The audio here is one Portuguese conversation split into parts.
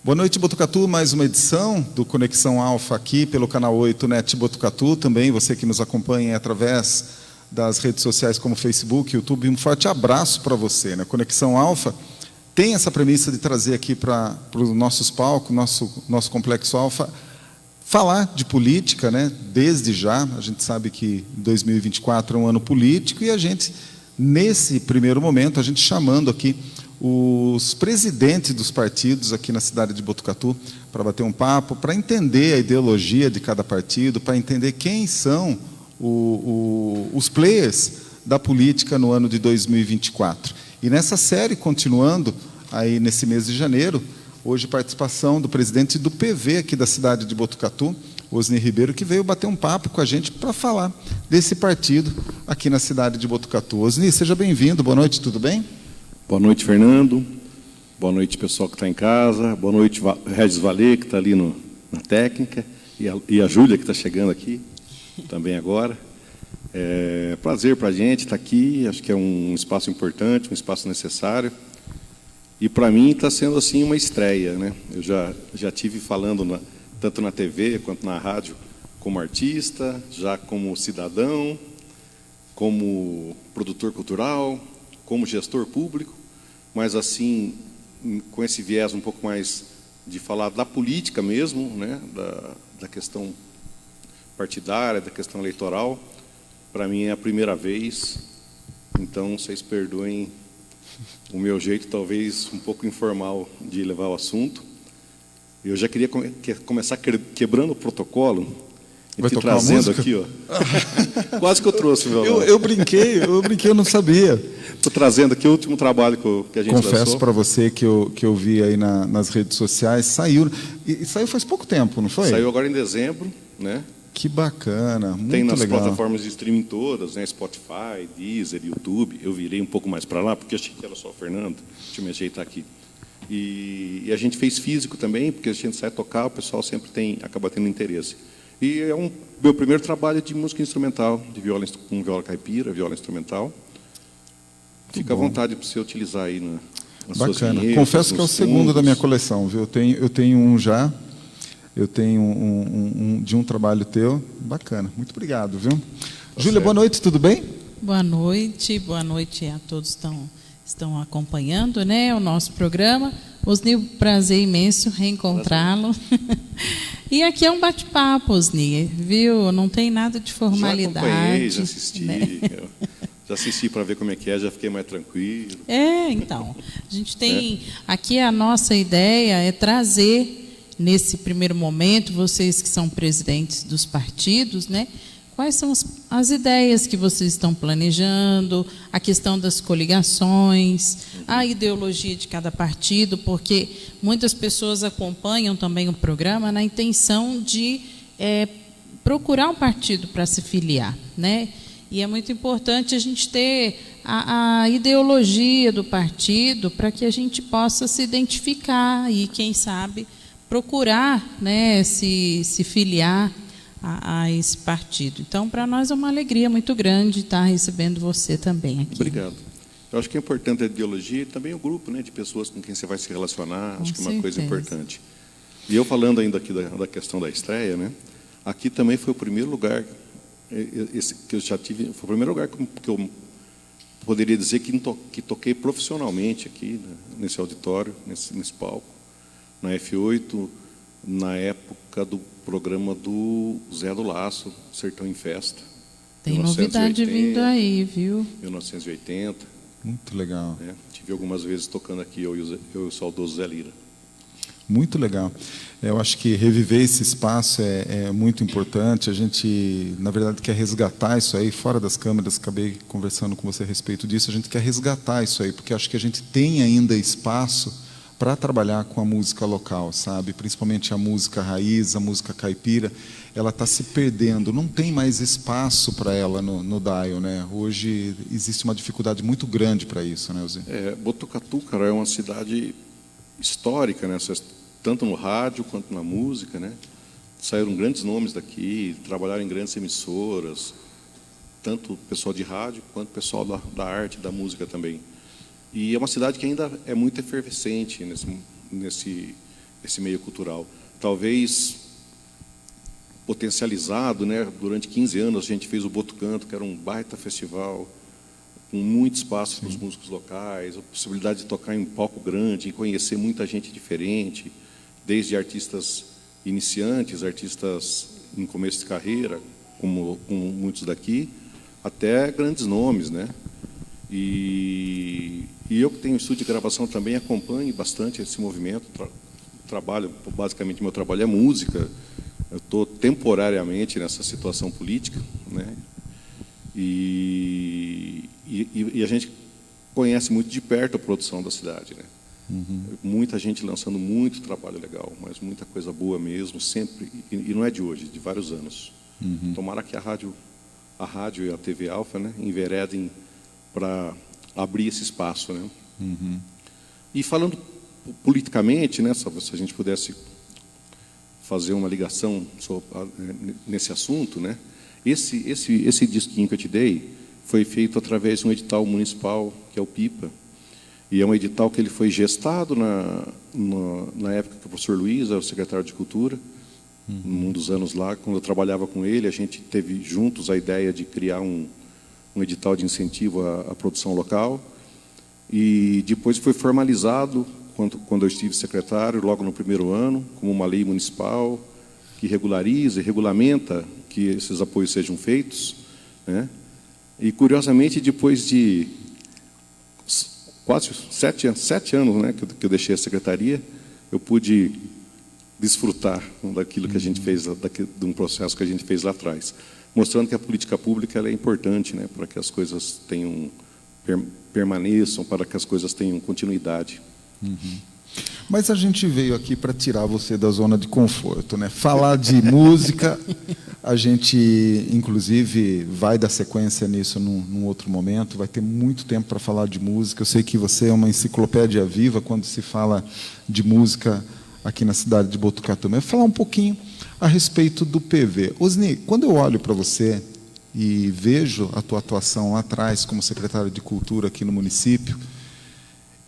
Boa noite, Botucatu. Mais uma edição do Conexão Alfa aqui pelo canal 8 NET Botucatu. Também você que nos acompanha através das redes sociais como Facebook, YouTube. Um forte abraço para você. Conexão Alfa tem essa premissa de trazer aqui para os nossos palcos, nosso Complexo Alfa, falar de política, desde já. A gente sabe que 2024 é um ano político e a gente, nesse primeiro momento, a gente chamando aqui os presidentes dos partidos aqui na cidade de Botucatu para bater um papo, para entender a ideologia de cada partido, para entender quem são os players da política no ano de 2024. E nessa série, continuando aí nesse mês de janeiro, hoje participação do presidente do PV aqui da cidade de Botucatu, Osni Ribeiro, que veio bater um papo com a gente para falar desse partido aqui na cidade de Botucatu. Osni, seja bem-vindo, boa noite, tudo bem? Boa noite, Fernando. Boa noite, pessoal que está em casa. Boa noite, Regis Valer, que está ali na técnica. E a Júlia, que está chegando aqui também agora. É prazer para a gente estar aqui. Acho que é um espaço importante, um espaço necessário. E, para mim, está sendo assim uma estreia. Eu já tive falando tanto na TV quanto na rádio como artista, já como cidadão, como produtor cultural, como gestor público, mas assim, com esse viés um pouco mais de falar da política mesmo, da questão partidária, da questão eleitoral. Para mim é a primeira vez, então vocês perdoem o meu jeito, talvez um pouco informal, de levar o assunto. Eu já queria começar quebrando o protocolo, e te trazendo aqui, ó. Quase que eu trouxe, violão. Eu brinquei, eu não sabia. Estou trazendo aqui o último trabalho que a gente lançou. Confesso para você que eu vi aí nas redes sociais, saiu. E saiu faz pouco tempo, não foi? Saiu agora em dezembro, Que bacana, muito legal. Tem nas plataformas de streaming todas, Spotify, Deezer, YouTube. Eu virei um pouco mais para lá, porque achei que era só o Fernando. Deixa eu me ajeitar aqui. E a gente fez físico também, porque a gente sai tocar, o pessoal sempre acaba tendo interesse. E é meu primeiro trabalho de música instrumental, com viola caipira, viola instrumental. Fica à vontade para você utilizar aí nas suas vinhetas. Confesso que é o segundo da minha coleção, viu? Eu tenho um já, eu tenho um de um trabalho teu. Bacana, muito obrigado, viu? Júlia, boa noite, tudo bem? Boa noite a todos que estão acompanhando o nosso programa. Osni, prazer imenso reencontrá-lo. E aqui é um bate-papo, Osni, viu? Não tem nada de formalidade. Já acompanhei, já assisti. Já assisti para ver como é que é, já fiquei mais tranquilo. Então, a gente tem... Aqui a nossa ideia é trazer, nesse primeiro momento, vocês que são presidentes dos partidos, quais são as ideias que vocês estão planejando, a questão das coligações, a ideologia de cada partido, porque muitas pessoas acompanham também o programa na intenção de procurar um partido para se filiar, E é muito importante a gente ter a ideologia do partido para que a gente possa se identificar e, quem sabe, procurar se filiar a esse partido. Então, para nós é uma alegria muito grande estar recebendo você também aqui. Obrigado. Eu acho que é importante a ideologia e também o grupo de pessoas com quem você vai se relacionar. Acho que é uma coisa importante. E eu falando ainda aqui da questão da estreia, aqui também foi o primeiro lugar que eu já tive, foi o primeiro lugar que eu poderia dizer que toquei profissionalmente aqui, nesse auditório, nesse palco, na F8, na época do programa do Zé do Laço, Sertão em Festa. Tem 1980, novidade vindo aí, viu? 1980. Muito legal. Tive algumas vezes tocando aqui, eu e o saudoso Zé Lira. Muito legal. Eu acho que reviver esse espaço é muito importante. A gente, na verdade, quer resgatar isso aí, fora das câmeras, acabei conversando com você a respeito disso, a gente quer resgatar isso aí, porque acho que a gente tem ainda espaço para trabalhar com a música local, sabe? Principalmente a música raiz, a música caipira, ela está se perdendo, não tem mais espaço para ela no dial, Hoje existe uma dificuldade muito grande para isso, Zé? Botucatu, cara, é uma cidade histórica, tanto no rádio quanto na música, Saíram grandes nomes daqui, trabalharam em grandes emissoras, tanto o pessoal de rádio quanto o pessoal da arte, da música também. E é uma cidade que ainda é muito efervescente esse meio cultural. Talvez potencializado, né? Durante 15 anos a gente fez o Botucanto, que era um baita festival, com muito espaço para os músicos locais, a possibilidade de tocar em um palco grande, e conhecer muita gente diferente, desde artistas iniciantes, artistas em começo de carreira, como muitos daqui, até grandes nomes, né? E eu que tenho estúdio de gravação também acompanho bastante esse movimento. Trabalho, basicamente, meu trabalho é música. Eu estou temporariamente nessa situação política, né? E a gente conhece muito de perto a produção da cidade, né? Muita gente lançando muito trabalho legal, mas muita coisa boa mesmo, sempre, e não é de hoje, de vários anos. Tomara que a rádio e a TV Alfa, né, enveredem para abrir esse espaço, né? E falando politicamente, né, se a gente pudesse fazer uma ligação nesse assunto, né? Esse disquinho que eu te dei foi feito através de um edital municipal, que é o PIPA, e é um edital que ele foi gestado na época que o professor Luiz era o secretário de Cultura, num dos anos lá, quando eu trabalhava com ele, a gente teve juntos a ideia de criar um edital de incentivo à produção local, e depois foi formalizado, quando eu estive secretário, logo no primeiro ano, como uma lei municipal que regulariza e regulamenta que esses apoios sejam feitos, né? E, curiosamente, depois de quase 7 anos, né, que eu deixei a secretaria, eu pude desfrutar daquilo que a gente fez, de um processo que a gente fez lá atrás, mostrando que a política pública ela é importante, né, para que as coisas permaneçam, para que as coisas tenham continuidade. Mas a gente veio aqui para tirar você da zona de conforto, né? Falar de música, a gente, inclusive, vai dar sequência nisso num outro momento, vai ter muito tempo para falar de música. Eu sei que você é uma enciclopédia viva quando se fala de música aqui na cidade de Botucatu. Mas falar um pouquinho a respeito do PV. Osni, quando eu olho para você e vejo a tua atuação lá atrás como secretário de Cultura aqui no município,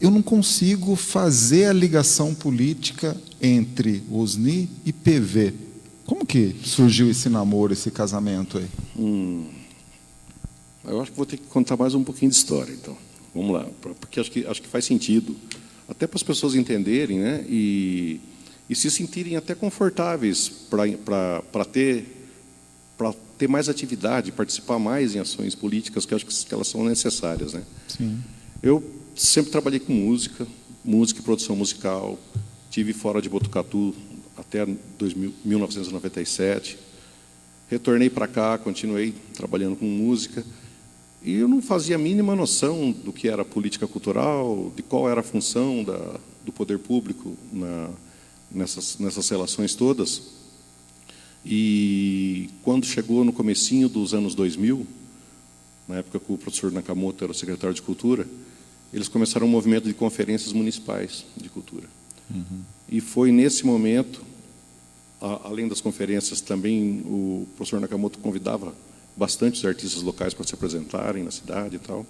eu não consigo fazer a ligação política entre Osni e PV. Como que surgiu esse namoro, esse casamento aí? Eu acho que vou ter que contar mais um pouquinho de história, então. Vamos lá, porque acho que faz sentido, até para as pessoas entenderem, né, e se sentirem até confortáveis para ter mais atividade, participar mais em ações políticas, que eu acho que elas são necessárias, né? Sim. Eu sempre trabalhei com música e produção musical. Tive fora de Botucatu até 1997. Retornei para cá, continuei trabalhando com música. E eu não fazia a mínima noção do que era política cultural, de qual era a função do poder público nessas relações todas. E quando chegou no comecinho dos anos 2000, na época que o professor Nakamoto era o secretário de Cultura, eles começaram um movimento de conferências municipais de cultura. E foi nesse momento, além das conferências, também o professor Nakamoto convidava bastante os artistas locais para se apresentarem na cidade e tal.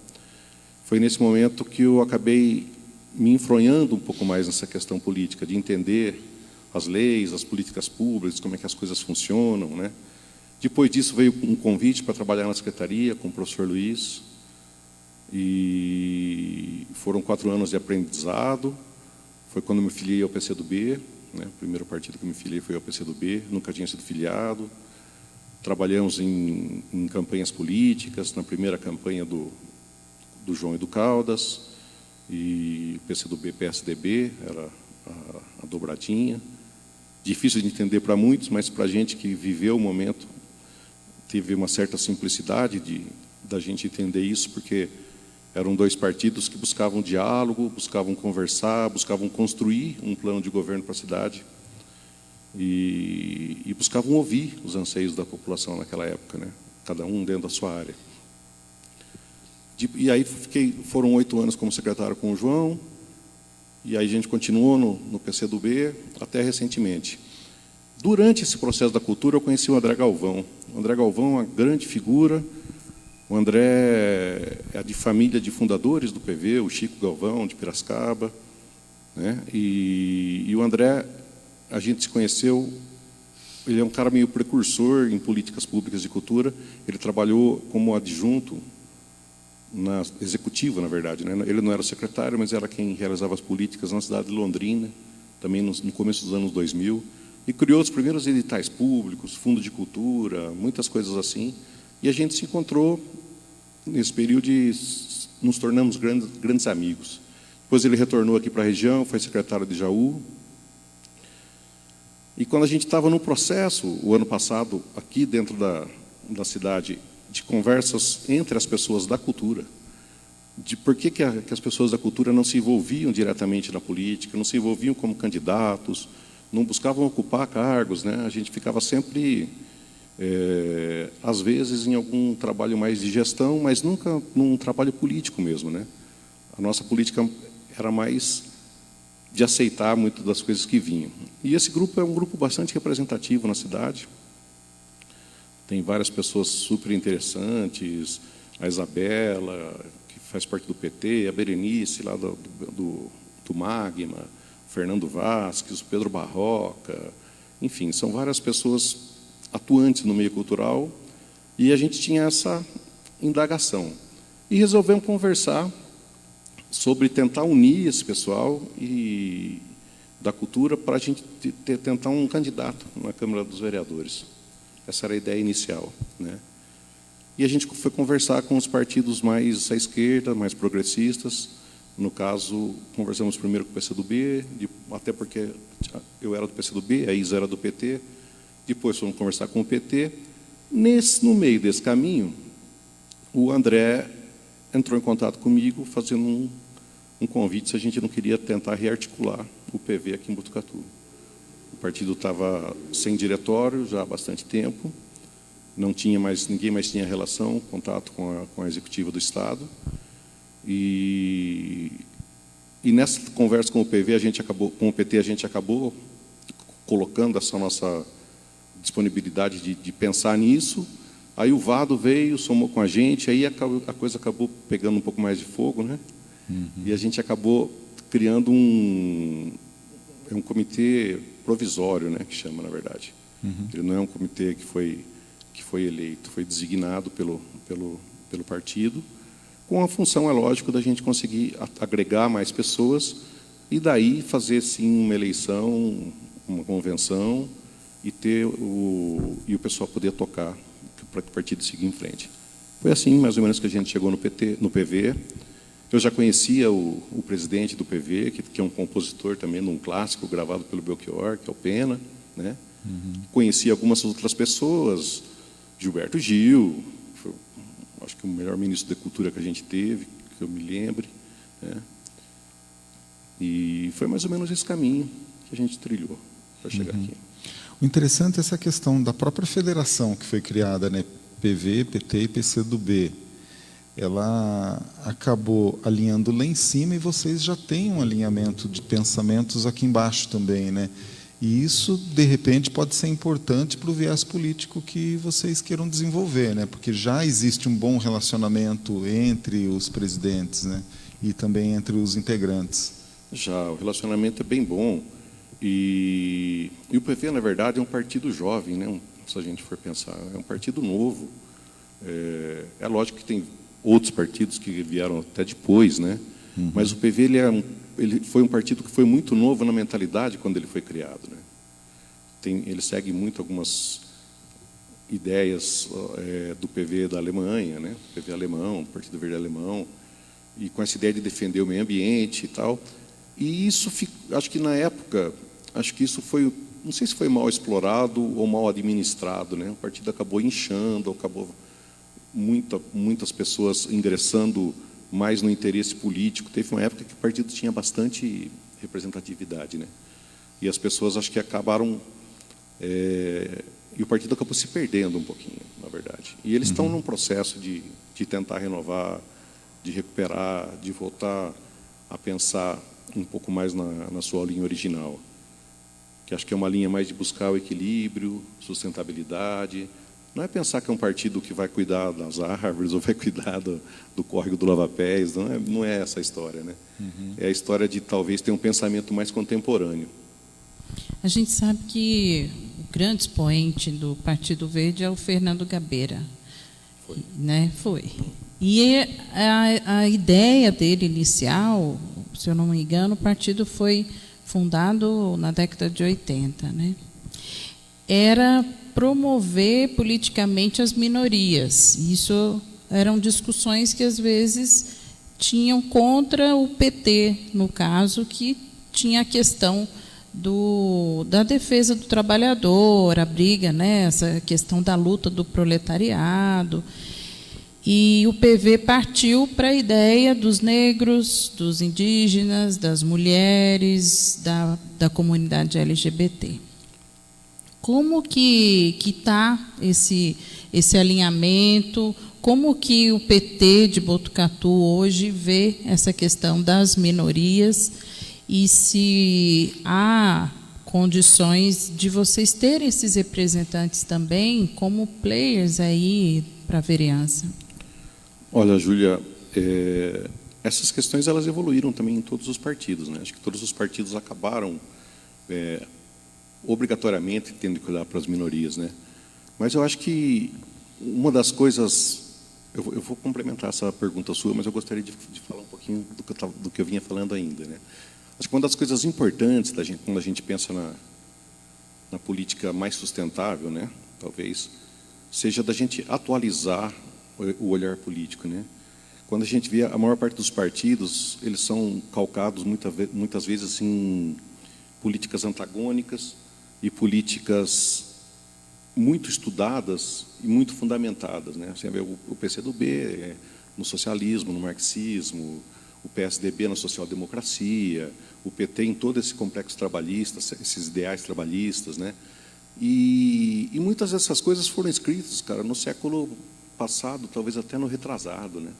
Foi nesse momento que eu acabei me enfronhando um pouco mais nessa questão política, de entender as leis, as políticas públicas, como é que as coisas funcionam, né? Depois disso veio um convite para trabalhar na secretaria com o professor Luiz, e foram 4 anos de aprendizado. Foi quando eu me filiei ao PCdoB, né? O primeiro partido que eu me filiei foi ao PCdoB, nunca tinha sido filiado. Trabalhamos em campanhas políticas, na primeira campanha do João e do Caldas, e PCdoB, PSDB, era a dobradinha. Difícil de entender para muitos, mas para a gente que viveu o momento, teve uma certa simplicidade da gente entender isso, porque eram 2 partidos que buscavam diálogo, buscavam conversar, buscavam construir um plano de governo para a cidade e buscavam ouvir os anseios da população naquela época, né? Cada um dentro da sua área. E aí foram 8 anos como secretário com o João, e aí a gente continuou no PCdoB até recentemente. Durante esse processo da cultura, eu conheci o André Galvão. O André Galvão é uma grande figura. O André é de família de fundadores do PV, o Chico Galvão, de Piracicaba, né? E o André a gente se conheceu. Ele é um cara meio precursor em políticas públicas de cultura. Ele trabalhou como adjunto na executiva, na verdade, né? Ele não era secretário, mas era quem realizava as políticas na cidade de Londrina, também no começo dos anos 2000, e criou os primeiros editais públicos, fundo de cultura, muitas coisas assim. E a gente se encontrou nesse período e nos tornamos grandes amigos. Depois ele retornou aqui para a região, foi secretário de Jaú. E quando a gente estava no processo, o ano passado, aqui dentro da cidade, de conversas entre as pessoas da cultura, de por que as pessoas da cultura não se envolviam diretamente na política, não se envolviam como candidatos, não buscavam ocupar cargos, né? A gente ficava sempre, às vezes, em algum trabalho mais de gestão, mas nunca num trabalho político mesmo, né? A nossa política era mais de aceitar muitas das coisas que vinham. E esse grupo é um grupo bastante representativo na cidade. Tem várias pessoas super interessantes, a Isabela, que faz parte do PT, a Berenice, lá do Magma, o Fernando Vasques, o Pedro Barroca, enfim, são várias pessoas atuantes no meio cultural, e a gente tinha essa indagação. E resolvemos conversar sobre tentar unir esse pessoal e da cultura para a gente tentar um candidato na Câmara dos Vereadores. Essa era a ideia inicial, né? E a gente foi conversar com os partidos mais à esquerda, mais progressistas. No caso, conversamos primeiro com o PCdoB, até porque eu era do PCdoB, a Isa era do PT. Depois fomos conversar com o PT. No meio desse caminho, o André entrou em contato comigo, fazendo um convite se a gente não queria tentar rearticular o PV aqui em Botucatu. O partido estava sem diretório já há bastante tempo, não tinha mais, ninguém mais tinha relação, contato com a executiva do Estado. E nessa conversa com o PV, com o PT, a gente acabou colocando essa nossa disponibilidade de pensar nisso. Aí o Vado veio, somou com a gente, aí a coisa acabou pegando um pouco mais de fogo, né? E a gente acabou criando um comitê provisório, né, que chama, na verdade. Ele não é um comitê que foi eleito, foi designado pelo partido, com a função, é lógico, da gente conseguir agregar mais pessoas e daí fazer, sim, uma eleição, uma convenção e o pessoal poder tocar para que o partido siga em frente. Foi assim, mais ou menos, que a gente chegou no PV. Eu já conhecia o presidente do PV, que é um compositor também de um clássico gravado pelo Belchior, que é o Pena, né? Conheci algumas outras pessoas, Gilberto Gil, foi, acho que o melhor ministro da cultura que a gente teve, que eu me lembre, né? E foi mais ou menos esse caminho que a gente trilhou para chegar aqui. O interessante é essa questão da própria federação que foi criada, né? PV, PT e PCdoB. Ela acabou alinhando lá em cima e vocês já têm um alinhamento de pensamentos aqui embaixo também, né? E isso, de repente, pode ser importante para o viés político que vocês queiram desenvolver, né? Porque já existe um bom relacionamento entre os presidentes, né? E também entre os integrantes. Já, o relacionamento é bem bom. E o PV, na verdade, é um partido jovem, né? Se a gente for pensar, é um partido novo. É lógico que tem outros partidos que vieram até depois, né? Mas o PV ele foi um partido que foi muito novo na mentalidade quando ele foi criado, né? Ele segue muito algumas ideias do PV da Alemanha, né? PV alemão, Partido Verde alemão, e com essa ideia de defender o meio ambiente e tal. E isso, acho que na época, isso foi, não sei se foi mal explorado ou mal administrado, né? O partido acabou inchando, acabou muitas pessoas ingressando mais no interesse político. Teve uma época que o partido tinha bastante representatividade, né? E as pessoas, acho que acabaram... e o partido acabou se perdendo um pouquinho, na verdade. E eles estão num processo de tentar renovar, de recuperar, de voltar a pensar um pouco mais na sua linha original, que acho que é uma linha mais de buscar o equilíbrio, sustentabilidade. Não é pensar que é um partido que vai cuidar das árvores ou vai cuidar do córrego do Lava-Pés, não é essa a história, né? É a história de talvez ter um pensamento mais contemporâneo. A gente sabe que o grande expoente do Partido Verde é o Fernando Gabeira. Foi. Né? Foi. E a ideia dele inicial, se eu não me engano, o partido foi fundado na década de 80, né? Era promover politicamente as minorias. Isso eram discussões que, às vezes, tinham contra o PT, no caso, que tinha a questão da defesa do trabalhador, a briga, né, essa questão da luta do proletariado. E o PV partiu para a ideia dos negros, dos indígenas, das mulheres, da comunidade LGBT. Como que está esse alinhamento? Como que o PT de Botucatu hoje vê essa questão das minorias e se há condições de vocês terem esses representantes também como players aí para a vereança? Olha, Júlia, essas questões elas evoluíram também em todos os partidos, né? Acho que todos os partidos acabaram obrigatoriamente tendo que olhar para as minorias, né? Mas eu acho que uma das coisas, eu vou complementar essa pergunta sua, mas eu gostaria de falar um pouquinho do que eu vinha falando ainda, né? Acho que uma das coisas importantes da gente, quando a gente pensa na política mais sustentável, né, talvez, seja da gente atualizar o olhar político, né? Quando a gente vê a maior parte dos partidos, eles são calcados muitas vezes em políticas antagônicas e políticas muito estudadas e muito fundamentadas, né? Você vê o PCdoB no socialismo, no marxismo, o PSDB na social-democracia, o PT em todo esse complexo trabalhista, esses ideais trabalhistas, né? E muitas dessas coisas foram escritas, cara, no século passado, talvez até no retrasado, né?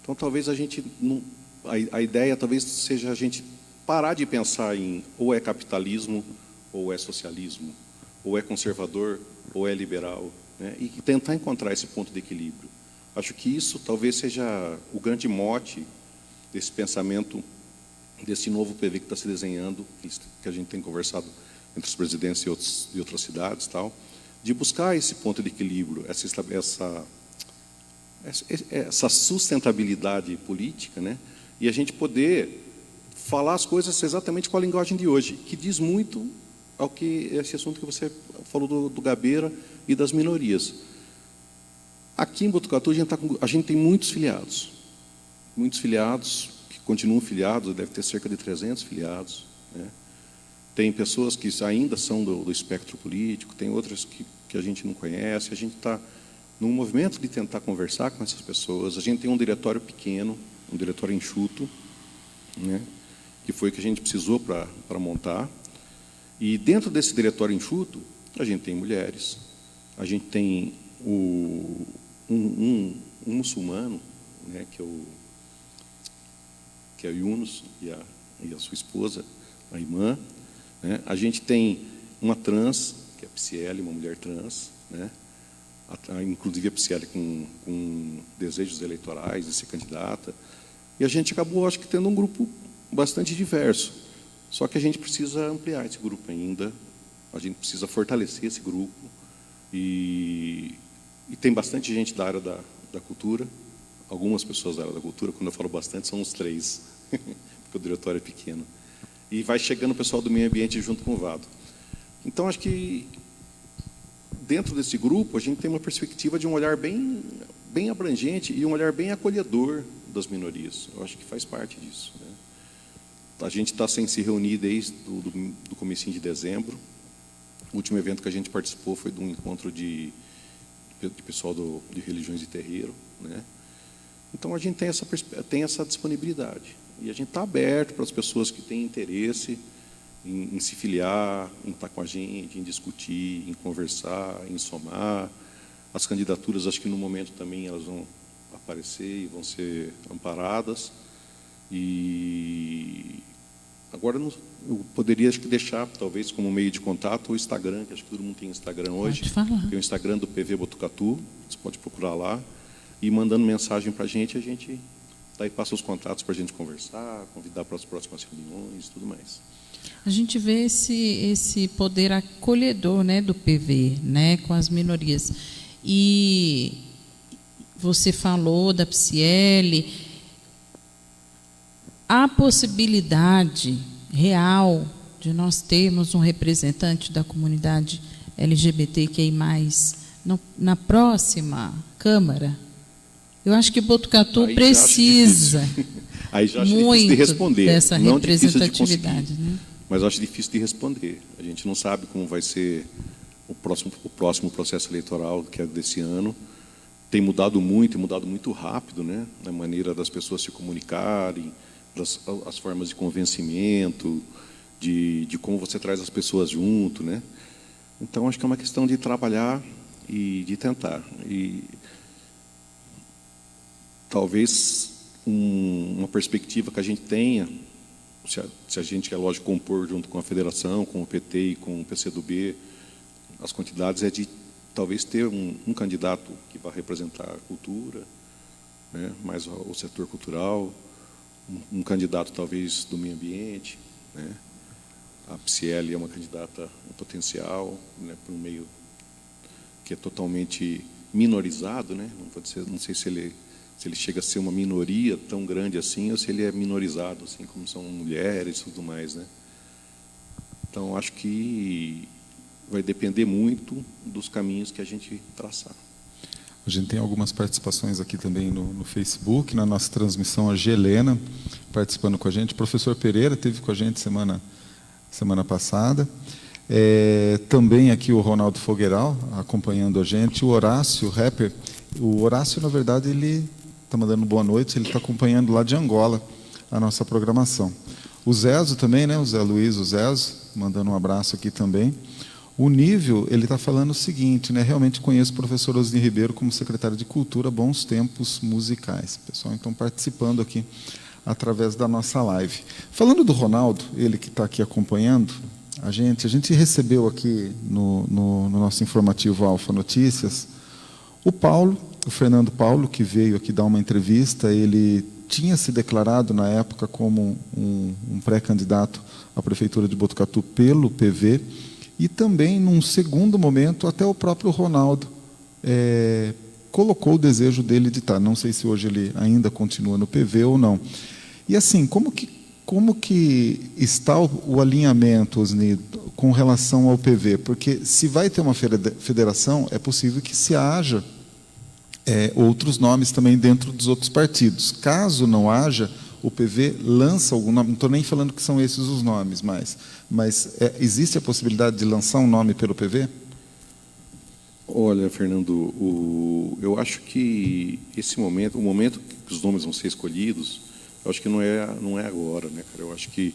Então, talvez a gente não, a ideia talvez seja a gente parar de pensar em ou é capitalismo ou é socialismo, ou é conservador ou é liberal, né? E tentar encontrar esse ponto de equilíbrio. Acho que isso talvez seja o grande mote desse pensamento, desse novo PV que está se desenhando, que a gente tem conversado entre os presidentes e outras cidades, tal, de buscar esse ponto de equilíbrio, essa sustentabilidade política, né? E a gente poder falar as coisas exatamente com a linguagem de hoje, que diz muito ao que esse assunto que você falou do Gabeira e das minorias. Aqui em Botucatu a gente tem muitos filiados que continuam filiados, deve ter cerca de 300 filiados, né? Tem pessoas que ainda são do espectro político, tem outras que a gente não conhece. A gente está num movimento de tentar conversar com essas pessoas. A gente tem um diretório pequeno, um diretório enxuto, né, que foi o que a gente precisou para montar. E dentro desse diretório enxuto, a gente tem mulheres, a gente tem um muçulmano, né, que é o Yunus, e a sua esposa, a irmã, né? A gente tem uma trans, que é a Psiele, uma mulher trans, né? Inclusive a Psiele com desejos eleitorais de ser candidata. E a gente acabou, acho que, tendo um grupo bastante diverso. Só que a gente precisa ampliar esse grupo ainda, a gente precisa fortalecer esse grupo. E tem bastante gente da área da cultura, algumas pessoas da área da cultura, quando eu falo bastante, são uns 3, porque o diretório é pequeno. E vai chegando o pessoal do meio ambiente junto com o Vado. Então, acho que, dentro desse grupo, a gente tem uma perspectiva de um olhar bem abrangente e um olhar bem acolhedor das minorias. Eu acho que faz parte disso, né? A gente está sem se reunir desde do comecinho de dezembro. O último evento que a gente participou foi de um encontro de pessoal de religiões de terreiro, né? Então, a gente tem essa disponibilidade. E a gente está aberto para as pessoas que têm interesse em se filiar, em estar com a gente, em discutir, em conversar, em somar. As candidaturas, acho que no momento também elas vão aparecer e vão ser amparadas. E agora eu poderia, acho que, deixar, talvez, como meio de contato, o Instagram, que acho que todo mundo tem Instagram hoje. Pode falar. Tem o Instagram do PV Botucatu, você pode procurar lá, e mandando mensagem para a gente daí passa os contatos para a gente conversar, convidar para as próximas reuniões e tudo mais. A gente vê esse poder acolhedor, né, do PV, né, com as minorias. E você falou da PSIEL, há possibilidade real de nós termos um representante da comunidade LGBTQI+, na próxima Câmara? Eu acho que Botucatu Aí precisa aí já acho muito difícil de responder, dessa não difícil de representatividade. conseguir, Né? mas eu acho difícil de responder. A gente não sabe como vai ser o próximo processo eleitoral, que é desse ano. Tem mudado muito rápido, né? Na maneira das pessoas se comunicarem, as formas de convencimento, de como você traz as pessoas junto, né? Então, acho que é uma questão de trabalhar e de tentar. E talvez uma perspectiva que a gente tenha, se a gente, é lógico, compor junto com a federação, com o PT e com o PCdoB, as quantidades, é de talvez ter um candidato que vai representar a cultura, né, mais o setor cultural, um candidato talvez do meio ambiente, né? A PSIEL é uma candidata em potencial, né, para um meio que é totalmente minorizado, né? Não sei se ele chega a ser uma minoria tão grande assim, ou se ele é minorizado, assim como são mulheres e tudo mais, né? Então, acho que vai depender muito dos caminhos que a gente traçar. A gente tem algumas participações aqui também no Facebook, na nossa transmissão, a Gelena participando com a gente. O professor Pereira esteve com a gente semana passada. Também aqui o Ronaldo Fogueiral acompanhando a gente. O Horácio, o rapper. O Horácio, na verdade, ele está mandando boa noite, ele está acompanhando lá de Angola a nossa programação. O Zezo também, né? O Zé Luiz, o Zezo, mandando um abraço aqui também. O Nível, ele está falando o seguinte, né? Realmente conheço o professor Osni Ribeiro como secretário de Cultura, bons tempos musicais. Pessoal, então, participando aqui através da nossa live. Falando do Ronaldo, ele que está aqui acompanhando, a gente recebeu aqui no nosso informativo Alfa Notícias, o Fernando Paulo, que veio aqui dar uma entrevista. Ele tinha se declarado, na época, como um pré-candidato à Prefeitura de Botucatu pelo PV, e também, num segundo momento, até o próprio Ronaldo colocou o desejo dele de estar. Não sei se hoje ele ainda continua no PV ou não. E assim, como que está o alinhamento, Osni, com relação ao PV? Porque se vai ter uma federação, é possível que se haja outros nomes também dentro dos outros partidos. Caso não haja, o PV lança algum nome. Não estou nem falando que são esses os nomes, mas existe a possibilidade de lançar um nome pelo PV? Olha, Fernando, eu acho que o momento que os nomes vão ser escolhidos, eu acho que não é agora, né, cara? Eu acho que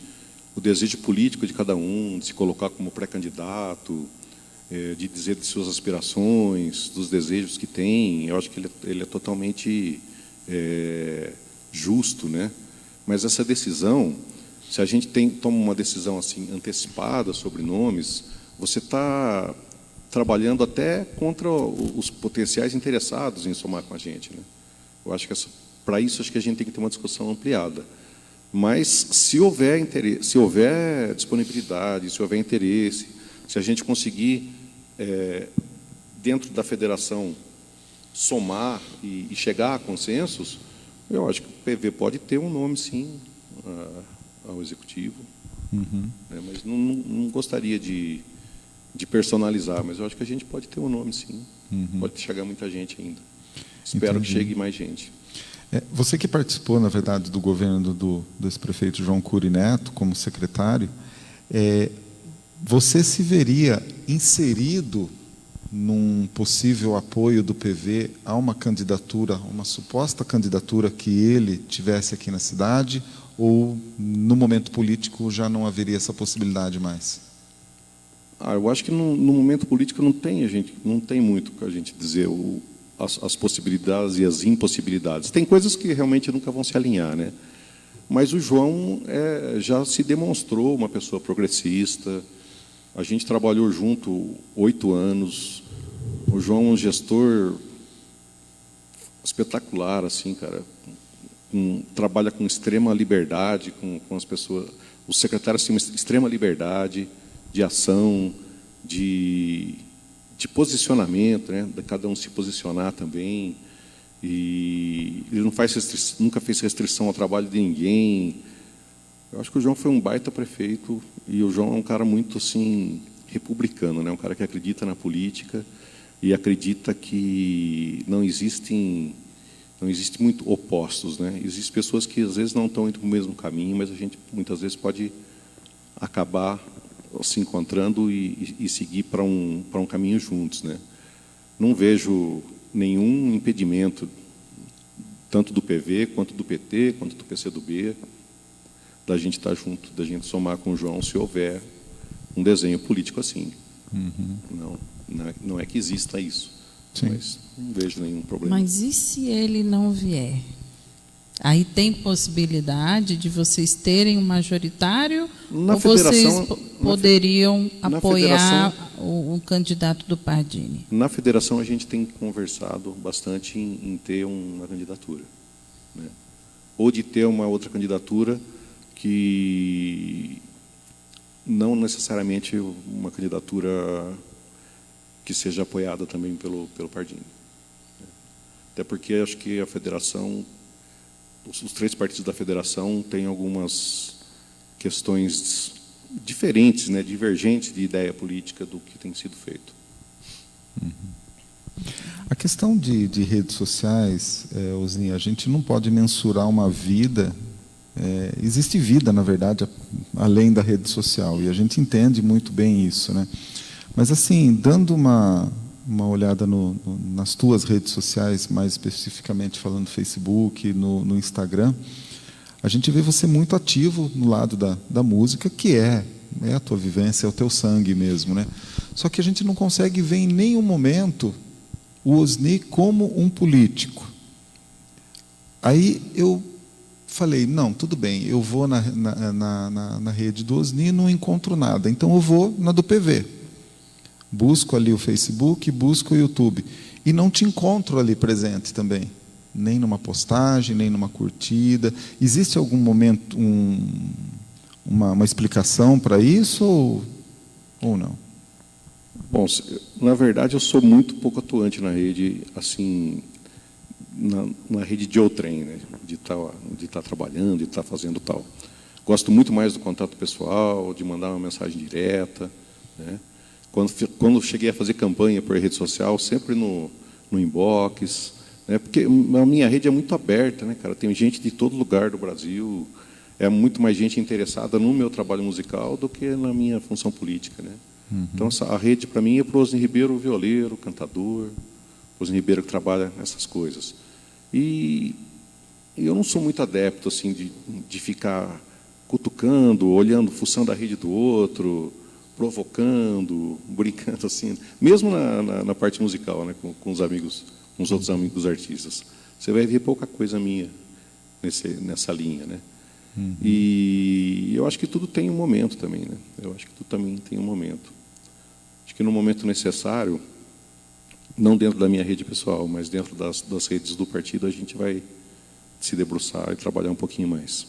o desejo político de cada um, de se colocar como pré-candidato, de dizer de suas aspirações, dos desejos que tem, eu acho que ele é totalmente justo, né? Mas essa decisão, se a gente toma uma decisão assim antecipada sobre nomes, você está trabalhando até contra os potenciais interessados em somar com a gente, né? Eu acho que para isso acho que a gente tem que ter uma discussão ampliada. Mas se houver interesse, se houver disponibilidade, se houver interesse, se a gente conseguir dentro da federação somar e chegar a consensos, eu acho que o PV pode ter um nome, sim, ao executivo. Uhum. Mas não gostaria de personalizar, mas eu acho que a gente pode ter um nome, sim. Uhum. Pode chegar muita gente ainda. Espero que chegue mais gente. Você que participou, na verdade, do governo do ex-prefeito João Cury Neto como secretário, você se veria inserido num possível apoio do PV a uma candidatura, uma suposta candidatura que ele tivesse aqui na cidade, ou no momento político já não haveria essa possibilidade mais? Eu acho que no momento político não tem muito para a gente dizer as possibilidades e as impossibilidades. Tem coisas que realmente nunca vão se alinhar, né? Mas o João já se demonstrou uma pessoa progressista. A gente trabalhou junto 8 anos. O João é um gestor espetacular, assim, cara. Trabalha com extrema liberdade com as pessoas, Os secretários têm uma extrema liberdade de ação, de posicionamento, né? De cada um se posicionar também. E ele nunca fez restrição ao trabalho de ninguém. Eu acho que o João foi um baita prefeito, e o João é um cara muito assim republicano, né? Um cara que acredita na política e acredita que não existe muito opostos, né? Existem pessoas que às vezes não estão indo para o mesmo caminho, mas a gente muitas vezes pode acabar se encontrando e seguir para um caminho juntos, né? Não vejo nenhum impedimento, tanto do PV, quanto do PT, quanto do PCdoB, da gente estar junto, da gente somar com o João, se houver um desenho político assim. Não é que exista isso, sim, mas não vejo nenhum problema. Mas e se ele não vier? Aí tem possibilidade de vocês terem um majoritário, ou vocês poderiam apoiar o candidato do Pardini? Na federação a gente tem conversado bastante em ter uma candidatura, né? Ou de ter uma outra candidatura que não necessariamente uma candidatura que seja apoiada também pelo Pardini. Até porque acho que a federação, os 3 partidos da federação têm algumas questões diferentes, né, divergentes de ideia política do que tem sido feito. A questão de redes sociais, Osni, a gente não pode mensurar uma vida. Existe vida, na verdade, além da rede social, e a gente entende muito bem isso, né? Mas, assim, dando uma olhada nas tuas redes sociais, mais especificamente falando do Facebook, no Instagram, a gente vê você muito ativo no lado da música, que é a tua vivência, é o teu sangue mesmo, né? Só que a gente não consegue ver em nenhum momento o Osni como um político. Aí eu falei, não, tudo bem, eu vou na rede do Osni e não encontro nada, então eu vou na do PV. Busco ali o Facebook, busco o YouTube, e não te encontro ali presente também, nem numa postagem, nem numa curtida. Existe algum momento, uma explicação para isso, ou não? Bom, na verdade eu sou muito pouco atuante na rede, assim, na rede de outrem, né? de estar trabalhando, de estar fazendo tal. Gosto muito mais do contato pessoal, de mandar uma mensagem direta, né? Quando cheguei a fazer campanha por rede social, sempre no inbox, né? Porque a minha rede é muito aberta, né, cara? Tem gente de todo lugar do Brasil, é muito mais gente interessada no meu trabalho musical do que na minha função política, né? Então, a rede, para mim, é para o Osni Ribeiro, violeiro, cantador, Osni Ribeiro que trabalha nessas coisas. E eu não sou muito adepto assim, de ficar cutucando, olhando, fuçando a rede do outro, provocando, brincando assim, mesmo na parte musical, né, com os amigos, com os outros amigos artistas. Você vai ver pouca coisa minha nessa linha, né? E eu acho que tudo tem um momento também, né? Eu acho que tudo também tem um momento. Acho que no momento necessário, não dentro da minha rede pessoal, mas dentro das redes do partido, a gente vai se debruçar e trabalhar um pouquinho mais.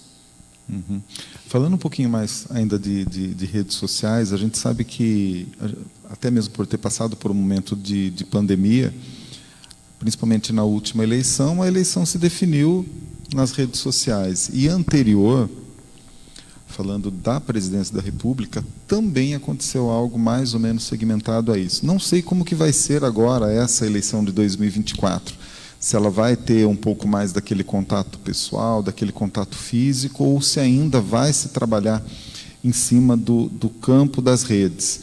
Falando um pouquinho mais ainda de redes sociais, a gente sabe que, até mesmo por ter passado por um momento de pandemia, principalmente na última eleição, a eleição se definiu nas redes sociais. E anterior, falando da presidência da República, também aconteceu algo mais ou menos segmentado a isso. Não sei como que vai ser agora essa eleição de 2024. Se ela vai ter um pouco mais daquele contato pessoal, daquele contato físico, ou se ainda vai se trabalhar em cima do campo das redes.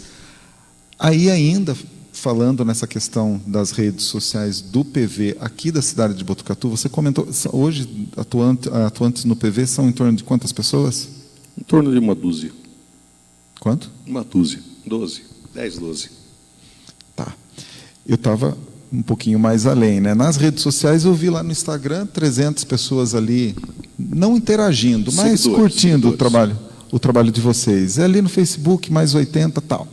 Aí ainda, falando nessa questão das redes sociais do PV aqui da cidade de Botucatu, você comentou, hoje atuantes no PV são em torno de quantas pessoas? Em torno de uma dúzia. Quanto? Uma dúzia. 12. 10, 12. Tá. Eu estava um pouquinho mais além, né? Nas redes sociais eu vi lá no Instagram 300 pessoas ali, não interagindo, mas curtindo o trabalho de vocês. É ali no Facebook, mais 80 tal.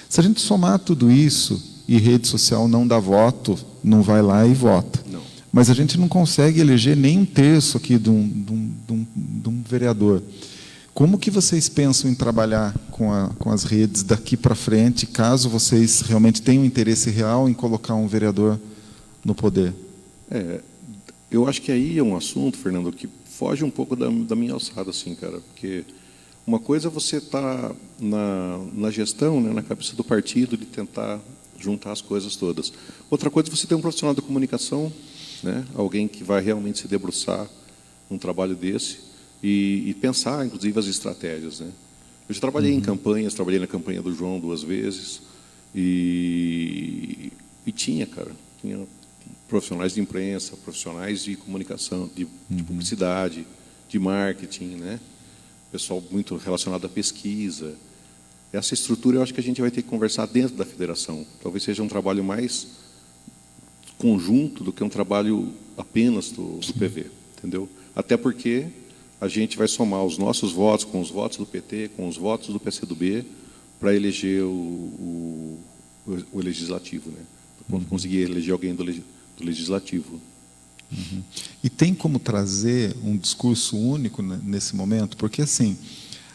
Se a gente somar tudo isso, e rede social não dá voto, não vai lá e vota. Não. Mas a gente não consegue eleger nem um terço aqui de um vereador. Como que vocês pensam em trabalhar com as redes daqui para frente, caso vocês realmente tenham interesse real em colocar um vereador no poder? Eu acho que aí é um assunto, Fernando, que foge um pouco da minha alçada, assim, cara, porque uma coisa é você estar na gestão, né, na cabeça do partido, de tentar juntar as coisas todas. Outra coisa é você ter um profissional da comunicação, né, alguém que vai realmente se debruçar num trabalho desse e pensar, inclusive, as estratégias, né. Eu já trabalhei em campanhas, trabalhei na campanha do João 2 vezes e tinha profissionais de imprensa, profissionais de comunicação, de publicidade, de marketing, né? Pessoal muito relacionado à pesquisa. Essa estrutura eu acho que a gente vai ter que conversar dentro da federação. Talvez seja um trabalho mais conjunto do que um trabalho apenas do PV, entendeu? Até porque a gente vai somar os nossos votos com os votos do PT, com os votos do PCdoB, para eleger o legislativo, né? Para conseguir eleger alguém do legislativo. E tem como trazer um discurso único nesse momento? Porque, assim,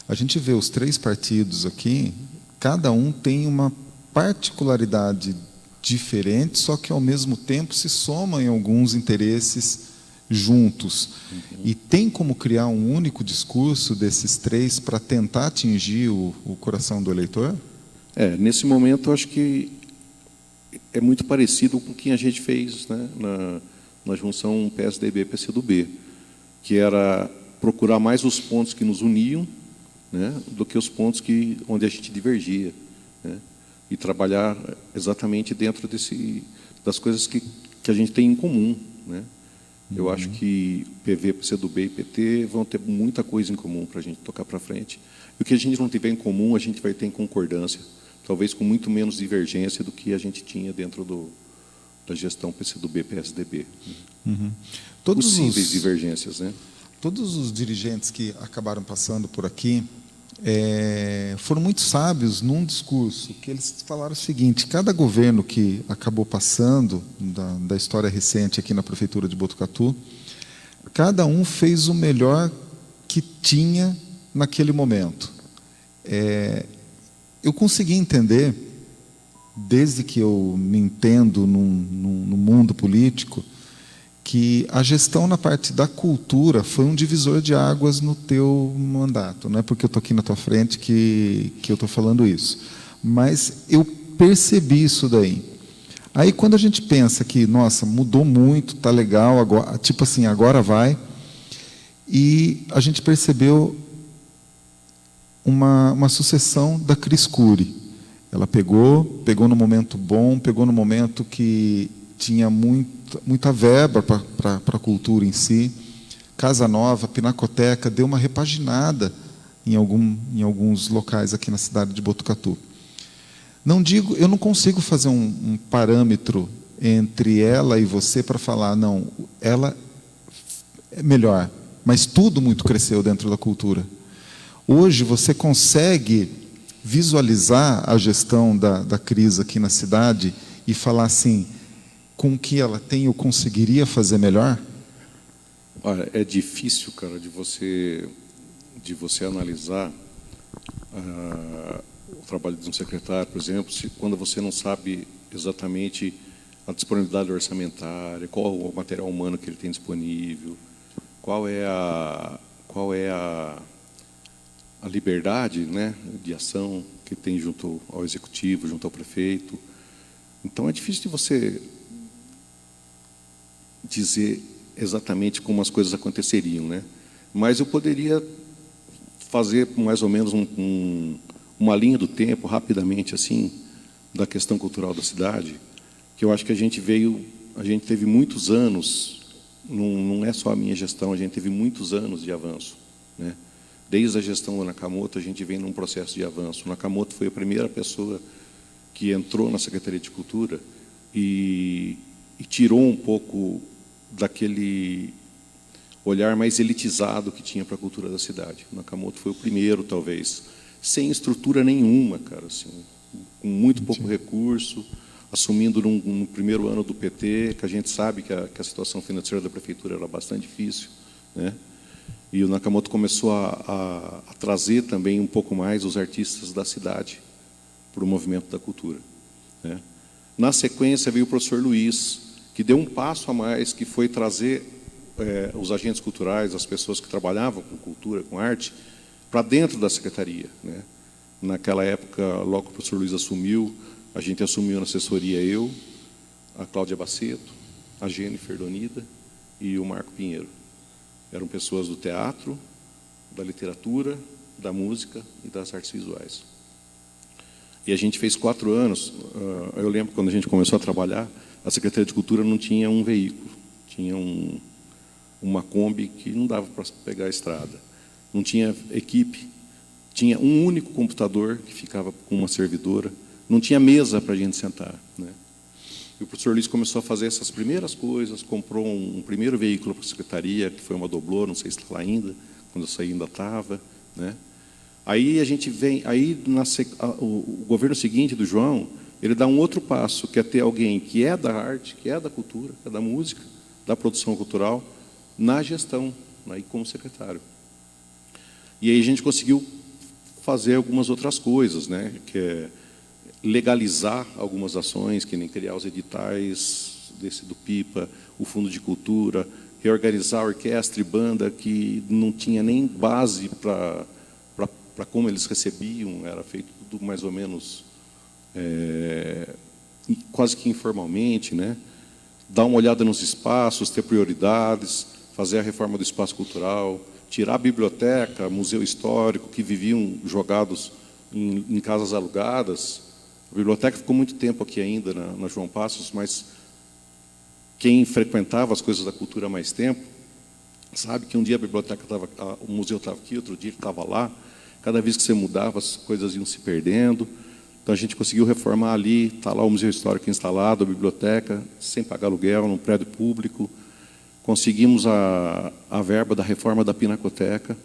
a gente vê os 3 partidos aqui, cada um tem uma particularidade diferente, só que, ao mesmo tempo, se somam em alguns interesses juntos. E tem como criar um único discurso desses 3 para tentar atingir o coração do eleitor? Nesse momento, eu acho que é muito parecido com o que a gente fez, né, na junção PSDB-PCdoB, que era procurar mais os pontos que nos uniam, né, do que os pontos onde a gente divergia, né, e trabalhar exatamente dentro das coisas que a gente tem em comum, né. Eu acho que PV, PCdoB e PT vão ter muita coisa em comum para a gente tocar para frente. E o que a gente não tiver em comum, a gente vai ter em concordância, talvez com muito menos divergência do que a gente tinha dentro da gestão PCdoB-PSDB. Possíveis divergências, né? Todos os dirigentes que acabaram passando por aqui foram muito sábios num discurso, que eles falaram o seguinte: cada governo que acabou passando da história recente aqui na Prefeitura de Botucatu, cada um fez o melhor que tinha naquele momento. Eu consegui entender, desde que eu me entendo no mundo político, que a gestão na parte da cultura foi um divisor de águas no teu mandato. Não é porque eu estou aqui na tua frente que eu estou falando isso. Mas eu percebi isso daí. Aí, quando a gente pensa que, nossa, mudou muito, está legal, agora, tipo assim, agora vai, e a gente percebeu uma sucessão da Cris Cury. Ela pegou no momento bom, pegou no momento que tinha muita verba para a cultura em si. Casa Nova, Pinacoteca, deu uma repaginada em alguns locais aqui na cidade de Botucatu. Eu não consigo fazer um parâmetro entre ela e você para falar, não, ela é melhor, mas tudo muito cresceu dentro da cultura. Hoje você consegue visualizar a gestão da Cris aqui na cidade e falar assim, com o que ela tem, eu conseguiria fazer melhor? Olha, é difícil, cara, de você analisar o trabalho de um secretário, por exemplo, quando você não sabe exatamente a disponibilidade orçamentária, qual o material humano que ele tem disponível, qual é a liberdade, né, de ação que tem junto ao executivo, junto ao prefeito. Então é difícil de você dizer exatamente como as coisas aconteceriam, né? Mas eu poderia fazer mais ou menos uma linha do tempo, rapidamente, assim, da questão cultural da cidade, que eu acho que a gente teve muitos anos, não é só a minha gestão, a gente teve muitos anos de avanço, né? Desde a gestão do Nakamoto, a gente vem num processo de avanço. O Nakamoto foi a primeira pessoa que entrou na Secretaria de Cultura e tirou um pouco daquele olhar mais elitizado que tinha para a cultura da cidade. O Nakamoto foi o primeiro, talvez, sem estrutura nenhuma, cara, assim, com muito pouco recurso, assumindo no primeiro ano do PT, que a gente sabe que a situação financeira da prefeitura era bastante difícil, né? E o Nakamoto começou a trazer também um pouco mais os artistas da cidade para o movimento da cultura, né? Na sequência veio o professor Luiz, que deu um passo a mais, que foi trazer os agentes culturais, as pessoas que trabalhavam com cultura, com arte, para dentro da secretaria, né? Naquela época, logo que o professor Luiz assumiu, a gente assumiu na assessoria eu, a Cláudia Baceto, a Jennifer Donida e o Marco Pinheiro. Eram pessoas do teatro, da literatura, da música e das artes visuais. E a gente fez 4 anos. Eu lembro quando a gente começou a trabalhar, a Secretaria de Cultura não tinha um veículo, tinha uma Kombi que não dava para pegar a estrada. Não tinha equipe, tinha um único computador que ficava com uma servidora, não tinha mesa para a gente sentar, né? E o professor Luiz começou a fazer essas primeiras coisas, comprou um primeiro veículo para a secretaria, que foi uma Doblô, não sei se está lá ainda, quando eu saí ainda estava, né? Aí a gente vem, o governo seguinte do João, ele dá um outro passo, que é ter alguém que é da arte, que é da cultura, que é da música, da produção cultural, na gestão, aí como secretário. E aí a gente conseguiu fazer algumas outras coisas, né? Que é legalizar algumas ações, que nem criar os editais do PIPA, o Fundo de Cultura, reorganizar a orquestra e banda, que não tinha nem base para como eles recebiam, era feito tudo mais ou menos quase que informalmente, né? Dar uma olhada nos espaços, ter prioridades, fazer a reforma do espaço cultural, tirar a biblioteca, museu histórico, que viviam jogados em casas alugadas. A biblioteca ficou muito tempo aqui ainda, na João Passos, mas quem frequentava as coisas da cultura há mais tempo sabe que um dia a biblioteca o museu estava aqui, outro dia ele estava lá. Cada vez que você mudava, as coisas iam se perdendo. Então a gente conseguiu reformar ali, está lá o museu histórico instalado, a biblioteca, sem pagar aluguel, num prédio público. Conseguimos a verba da reforma da Pinacoteca,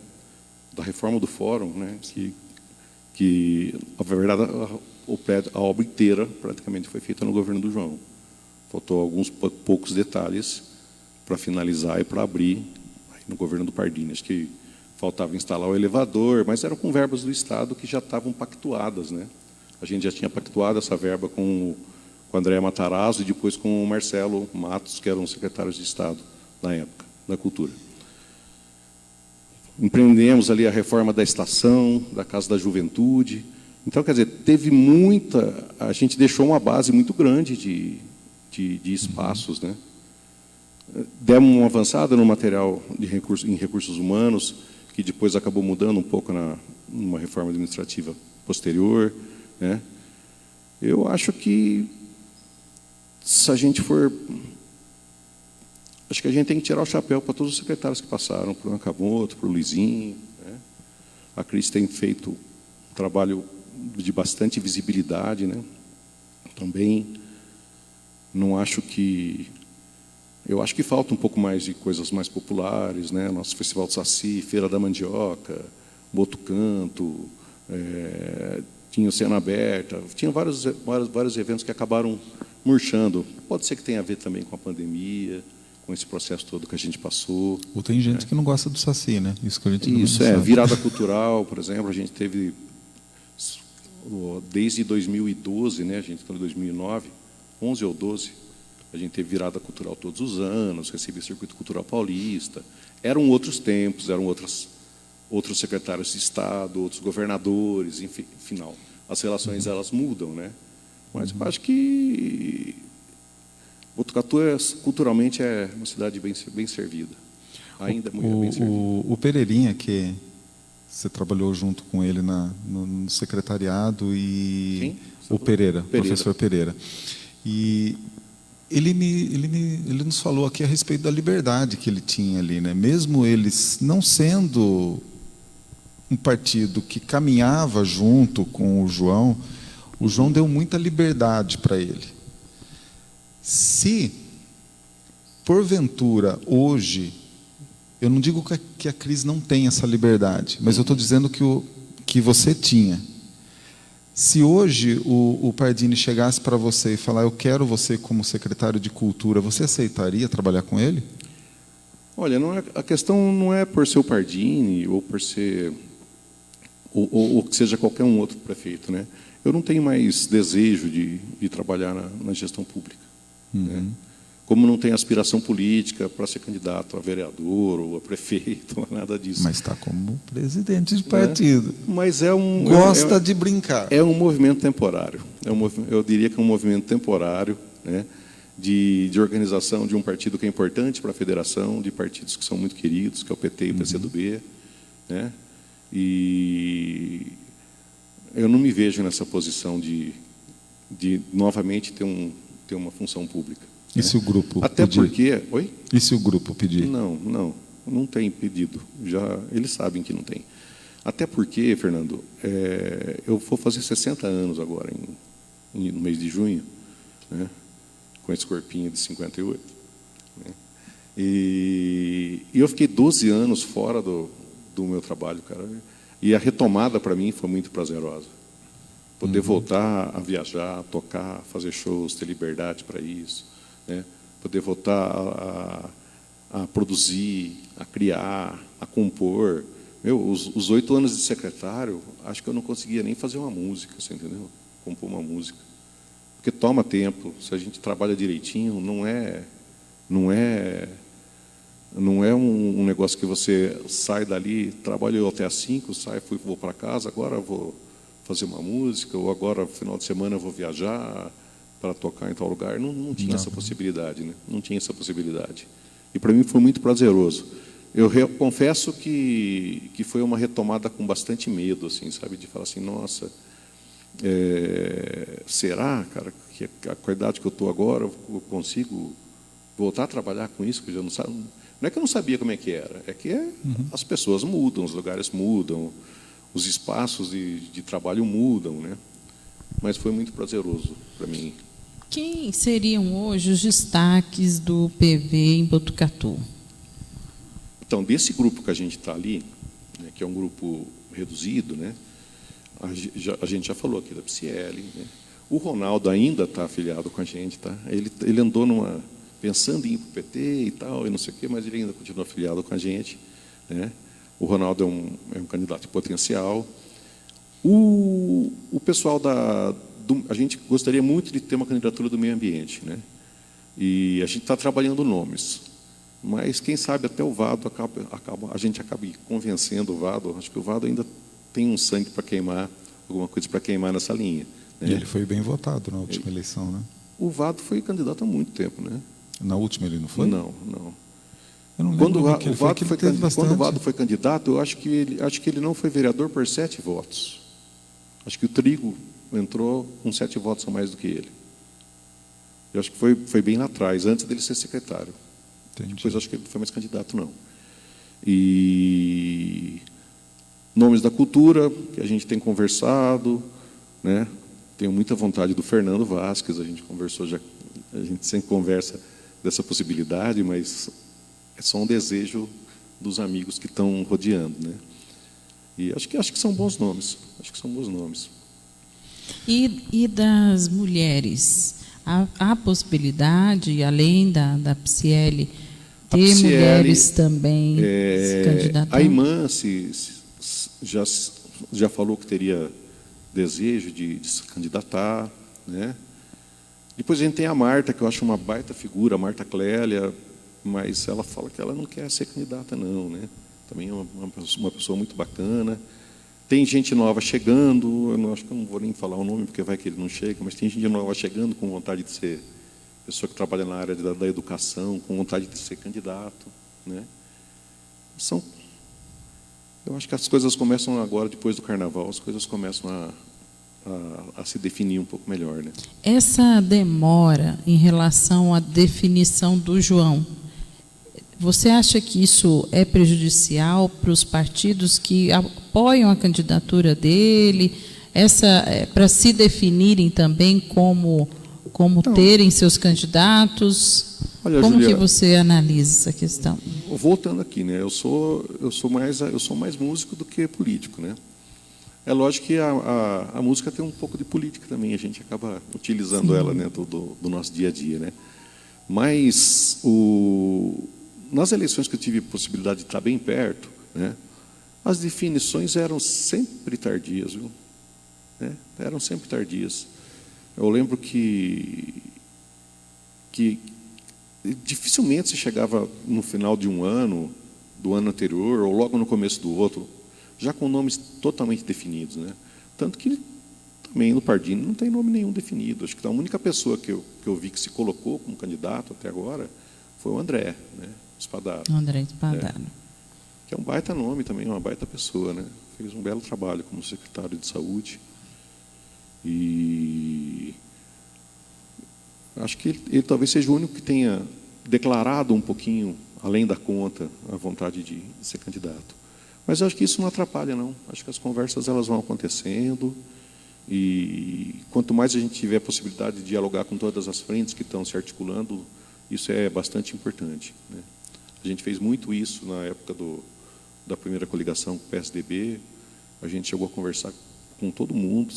da reforma do Fórum, né? Que na verdade, a obra inteira praticamente foi feita no governo do João. Faltou alguns poucos detalhes para finalizar e para abrir no governo do Pardini. Acho que faltava instalar o elevador, mas eram com verbas do Estado que já estavam pactuadas, né? A gente já tinha pactuado essa verba com o André Matarazzo e depois com o Marcelo Matos, que eram secretários de Estado na época, da Cultura. Empreendemos ali a reforma da estação, da Casa da Juventude. Então, quer dizer, teve muita... A gente deixou uma base muito grande de espaços, né? Demos uma avançada no material em recursos humanos, que depois acabou mudando um pouco numa reforma administrativa posterior, né? Eu acho que, se a gente for... Acho que a gente tem que tirar o chapéu para todos os secretários que passaram, para o Nakamoto, para o Luizinho, né? A Cris tem feito um trabalho de bastante visibilidade, né? Também não acho que... Eu acho que falta um pouco mais de coisas mais populares, né? Nosso Festival do Saci, Feira da Mandioca, Botucanto, tinha o Cena Aberta, tinha vários eventos que acabaram murchando. Pode ser que tenha a ver também com a pandemia, com esse processo todo que a gente passou. Ou tem gente que não gosta do Saci, né? Isso que a gente não sabe. Virada cultural, por exemplo, a gente teve desde 2012, né? A gente está em 2009, 11 ou 12, a gente teve virada cultural todos os anos, recebia Circuito Cultural Paulista. Eram outros tempos, eram outros secretários de Estado, outros governadores, enfim, final. As relações elas mudam, né? Mas eu acho que Botucatu culturalmente é uma cidade bem servida. Ainda muito bem servida. O Pereirinha, que você trabalhou junto com ele no secretariado, e quem? O Pereira, professor Pereira. E ele nos falou aqui a respeito da liberdade que ele tinha ali, né? Mesmo eles não sendo um partido que caminhava junto com o João deu muita liberdade para ele. Se, porventura, hoje, eu não digo que a Cris não tem essa liberdade, mas eu estou dizendo que você tinha. Se hoje o Pardini chegasse para você e falar, eu quero você como secretário de Cultura, você aceitaria trabalhar com ele? Olha, a questão não é por ser o Pardini ou por ser ou que seja qualquer um outro prefeito, né? Eu não tenho mais desejo de trabalhar na gestão pública, né? Como não tenho aspiração política para ser candidato a vereador ou a prefeito, nada disso. Mas está como presidente de partido. Mas gosta de brincar. É um movimento temporário. Eu diria que é um movimento temporário, né? De organização de um partido que é importante para a federação, de partidos que são muito queridos, que é o PT e o PCdoB, né? E eu não me vejo nessa posição de novamente ter uma função pública. E se o grupo Até pedir? porque... Oi? E se o grupo pedir? Não tem pedido. Eles sabem que não tem. Até porque, Fernando, eu vou fazer 60 anos agora, no mês de junho, né? Com esse corpinho de 58. Né? E eu fiquei 12 anos fora do meu trabalho, cara. E a retomada, para mim, foi muito prazerosa. Poder voltar a viajar, a tocar, fazer shows, ter liberdade para isso, né? Poder voltar a produzir, a criar, a compor. Os 8 anos de secretário, acho que eu não conseguia nem fazer uma música, você entendeu? Compor uma música. Porque toma tempo, se a gente trabalha direitinho, não é um negócio que você sai dali, trabalhou até às 5, vou para casa, agora vou fazer uma música, ou agora, no final de semana, eu vou viajar para tocar em tal lugar. Não tinha essa possibilidade, né? Não tinha essa possibilidade. E para mim foi muito prazeroso. Eu confesso que foi uma retomada com bastante medo, assim, sabe? De falar assim, nossa, será, cara, que com a idade que eu estou agora, eu consigo voltar a trabalhar com isso, que eu já não sabe. Não é que eu não sabia como é que era, é que as pessoas mudam, os lugares mudam, os espaços de trabalho mudam, né? Mas foi muito prazeroso para mim. Quem seriam hoje os destaques do PV em Botucatu? Então, desse grupo que a gente está ali, né, que é um grupo reduzido, né? A gente já falou aqui da PCL, né? O Ronaldo ainda está afiliado com a gente, tá? Ele andou pensando em ir para o PT e tal, e não sei o quê, mas ele ainda continua afiliado com a gente, né? O Ronaldo é um candidato em potencial. O pessoal a gente gostaria muito de ter uma candidatura do meio ambiente, né? E a gente está trabalhando nomes, mas quem sabe até o Vado a gente acabe convencendo o Vado. Acho que o Vado ainda tem um sangue para queimar, alguma coisa para queimar nessa linha, né? E ele foi bem votado na última eleição, né? O Vado foi candidato há muito tempo, né? Na última ele não foi? Não. Eu não lembro quando bastante. O Vado foi candidato, eu acho que ele não foi vereador por 7 votos. Acho que o Trigo entrou com 7 votos a mais do que ele. Eu acho que foi bem lá atrás, antes dele ser secretário. Entendi. Depois acho que ele não foi mais candidato, não. E nomes da cultura, que a gente tem conversado, né? Tenho muita vontade do Fernando Vasquez, a gente conversou já, a gente sempre conversa dessa possibilidade, mas é só um desejo dos amigos que estão rodeando, né? E acho que são bons nomes. Acho que são bons nomes. E das mulheres? Há possibilidade, além da PCL, ter PCL, mulheres também se candidatando? A irmã já falou que teria desejo de se candidatar, né? Depois a gente tem a Marta, que eu acho uma baita figura, a Marta Clélia, mas ela fala que ela não quer ser candidata, não, né? Também é uma pessoa muito bacana. Tem gente nova chegando, acho que eu não vou nem falar o nome, porque vai que ele não chega, mas tem gente nova chegando com vontade de ser pessoa que trabalha na área da educação, com vontade de ser candidato, né? Eu acho que as coisas começam agora, depois do Carnaval, as coisas começam a se definir um pouco melhor, né? Essa demora em relação à definição do João, você acha que isso é prejudicial para os partidos que apoiam a candidatura dele, para se definirem também como terem seus candidatos? Olha, como Julia, que você analisa essa questão? Voltando aqui, né? Eu sou mais músico do que político, né? É lógico que a música tem um pouco de política também, a gente acaba utilizando ela dentro do nosso dia a dia, né? Mas nas eleições que eu tive a possibilidade de estar bem perto, né, as definições eram sempre tardias, viu? Né? Eram sempre tardias. Eu lembro que dificilmente se chegava no final de um ano, do ano anterior, ou logo no começo do outro, já com nomes totalmente definidos, né? Tanto que também no Pardini não tem nome nenhum definido. Acho que a única pessoa que eu vi que se colocou como candidato até agora foi o André, né? Spadaro. André Spadaro. Que é um baita nome também, uma baita pessoa, né? Fez um belo trabalho como secretário de saúde. E acho que ele talvez seja o único que tenha declarado um pouquinho, além da conta, a vontade de ser candidato. Mas eu acho que isso não atrapalha, não. Acho que as conversas elas vão acontecendo, e quanto mais a gente tiver a possibilidade de dialogar com todas as frentes que estão se articulando, isso é bastante importante, né? A gente fez muito isso na época da primeira coligação com o PSDB. A gente chegou a conversar com todo mundo,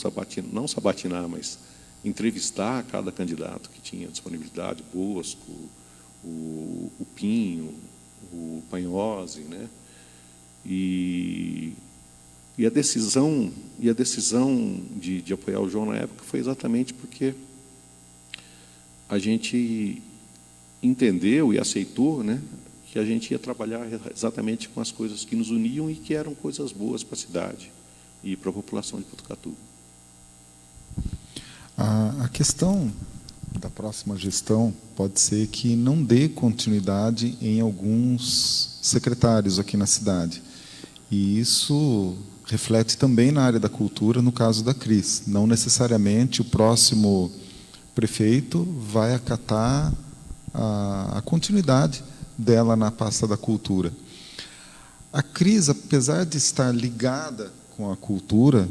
não sabatinar, mas entrevistar cada candidato que tinha disponibilidade, Bosco, o Pinho, o Panhose, né? E a decisão de apoiar o João na época foi exatamente porque a gente entendeu e aceitou, né, que a gente ia trabalhar exatamente com as coisas que nos uniam e que eram coisas boas para a cidade e para a população de Botucatu. A questão da próxima gestão pode ser que não dê continuidade em alguns secretários aqui na cidade. E isso reflete também na área da cultura, no caso da Cris. Não necessariamente o próximo prefeito vai acatar a continuidade dela na pasta da cultura. A Cris, apesar de estar ligada com a cultura,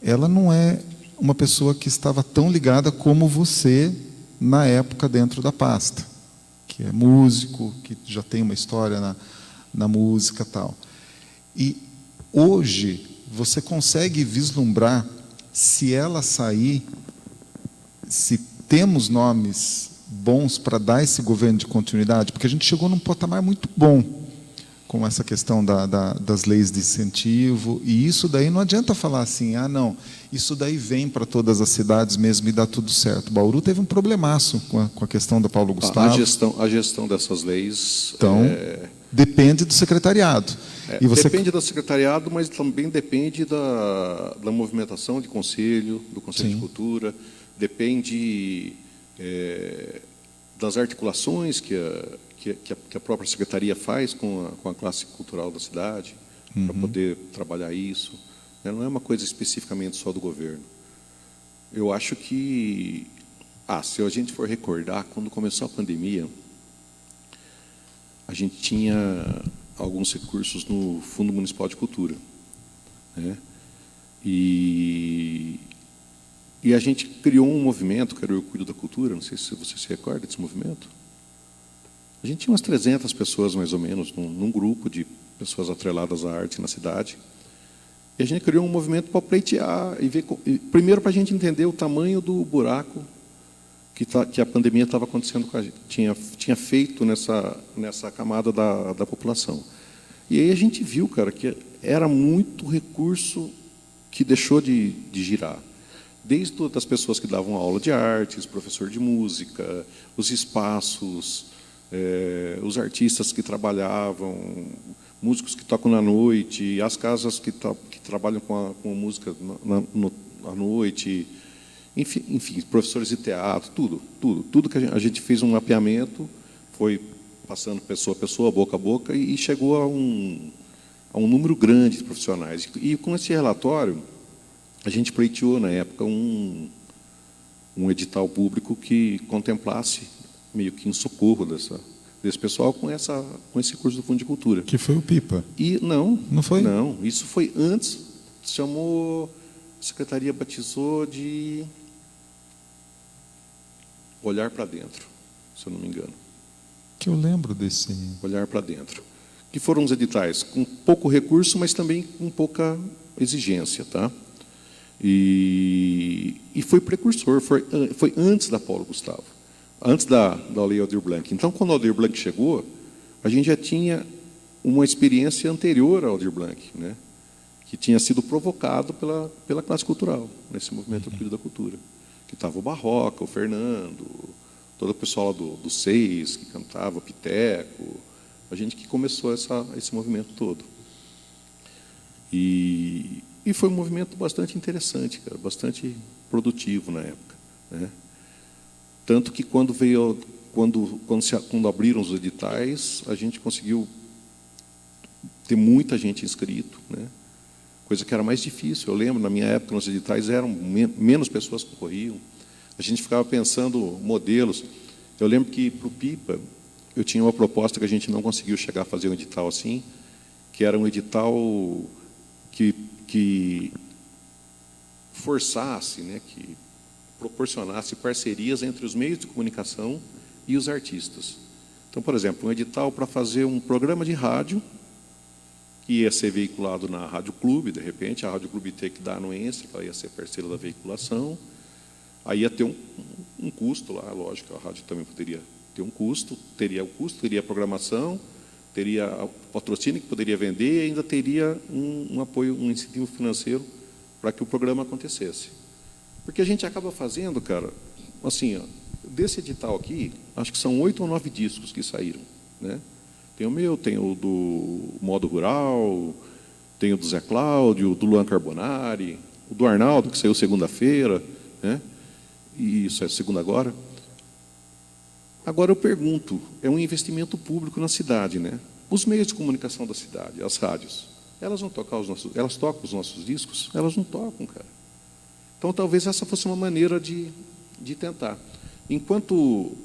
ela não é uma pessoa que estava tão ligada como você na época dentro da pasta, que é músico, que já tem uma história na música e tal. E hoje você consegue vislumbrar, se ela sair, se temos nomes bons para dar esse governo de continuidade, porque a gente chegou num patamar muito bom com essa questão das leis de incentivo, e isso daí não adianta falar assim, não, isso daí vem para todas as cidades mesmo e dá tudo certo. Bauru teve um problemaço com a questão da Paulo Gustavo. A gestão dessas leis... Então, depende do secretariado. E você... Depende do secretariado, mas também depende da movimentação de conselho, do Conselho Sim. de Cultura, depende das articulações que a própria secretaria faz com a classe cultural da cidade, para poder trabalhar isso. Não é uma coisa especificamente só do governo. Eu acho que, se a gente for recordar, quando começou a pandemia, a gente tinha alguns recursos no Fundo Municipal de Cultura, né? E a gente criou um movimento, que era o Eu Cuido da Cultura, não sei se você se recorda desse movimento. A gente tinha umas 300 pessoas, mais ou menos, num grupo de pessoas atreladas à arte na cidade. E a gente criou um movimento para pleitear e ver, primeiro para a gente entender o tamanho do buraco que a pandemia estava acontecendo com a gente, tinha feito nessa camada da população. E aí a gente viu, cara, que era muito recurso que deixou de girar. Desde as pessoas que davam aula de artes, professor de música, os espaços, os artistas que trabalhavam, músicos que tocam na noite, as casas que trabalham com a música à noite, enfim, professores de teatro, tudo que a gente fez um mapeamento, foi passando pessoa a pessoa, boca a boca, e chegou a um número grande de profissionais. E com esse relatório, a gente pleiteou, na época, um edital público que contemplasse meio que em socorro desse pessoal com esse curso do Fundo de Cultura. Que foi o PIPA. E não foi? Não, isso foi antes, a secretaria batizou de Olhar para Dentro, se eu não me engano. Que eu lembro desse... Olhar para Dentro. Que foram os editais com pouco recurso, mas também com pouca exigência, tá? E foi precursor, foi antes da Paulo Gustavo, antes da Lei Aldir Blanc. Então, quando a Aldir Blanc chegou, a gente já tinha uma experiência anterior ao Aldir Blanc, né, que tinha sido provocado pela classe cultural, nesse movimento Filho da Cultura, que estava o Barroca, o Fernando, todo o pessoal lá do Seis, que cantava, o Piteco, a gente que começou esse movimento todo. E foi um movimento bastante interessante, cara, bastante produtivo na época, né? Tanto que quando abriram os editais, a gente conseguiu ter muita gente inscrito, né? Coisa que era mais difícil. Eu lembro, na minha época, nos editais eram menos pessoas que concorriam. A gente ficava pensando modelos. Eu lembro que, para o PIPA, eu tinha uma proposta que a gente não conseguiu chegar a fazer um edital assim, que era um edital que forçasse, né, que proporcionasse parcerias entre os meios de comunicação e os artistas. Então, por exemplo, um edital para fazer um programa de rádio, que ia ser veiculado na Rádio Clube, de repente, a Rádio Clube ia ter que dar anuência, ela ia ser parceira da veiculação, aí ia ter um custo lá, lógico, a rádio também poderia ter um custo, teria a programação, teria o patrocínio que poderia vender, e ainda teria um apoio, um incentivo financeiro para que o programa acontecesse. Porque a gente acaba fazendo, cara, assim, ó, desse edital aqui, acho que são 8 ou 9 discos que saíram, né? Tem o meu, tem o do Modo Rural, tem o do Zé Cláudio, do Luan Carbonari, o do Arnaldo, que saiu segunda-feira, né? E isso é segunda agora. Agora eu pergunto, é um investimento público na cidade, né? Os meios de comunicação da cidade, as rádios, elas vão tocar elas tocam os nossos discos? Elas não tocam, cara. Então talvez essa fosse uma maneira de tentar. Enquanto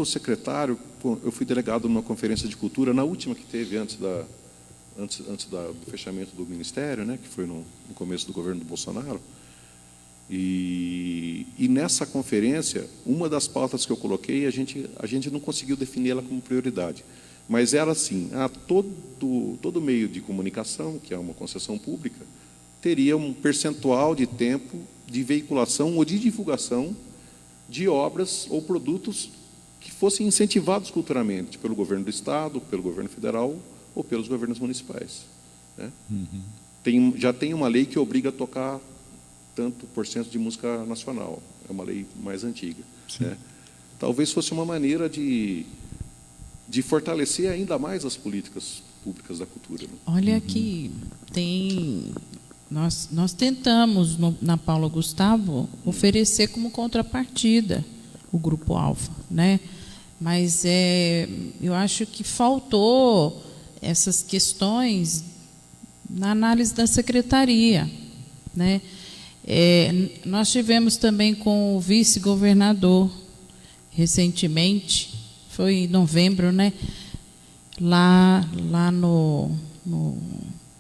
secretário, eu fui delegado numa conferência de cultura, na última que teve antes do fechamento do Ministério, né, que foi no começo do governo do Bolsonaro. E nessa conferência, uma das pautas que eu coloquei, a gente não conseguiu definir ela como prioridade. Mas era assim, todo meio de comunicação, que é uma concessão pública, teria um percentual de tempo de veiculação ou de divulgação de obras ou produtos que fossem incentivados culturalmente pelo governo do Estado, pelo governo federal ou pelos governos municipais, né? Já tem uma lei que obriga a tocar tanto por cento de música nacional, é uma lei mais antiga, né? Talvez fosse uma maneira de fortalecer ainda mais as políticas públicas da cultura, né? Olha aqui, nós tentamos, na Paula Gustavo, oferecer como contrapartida o Grupo Alfa, né? Mas eu acho que faltou essas questões na análise da secretaria, né? Nós tivemos também com o vice-governador recentemente, foi em novembro, né? Lá no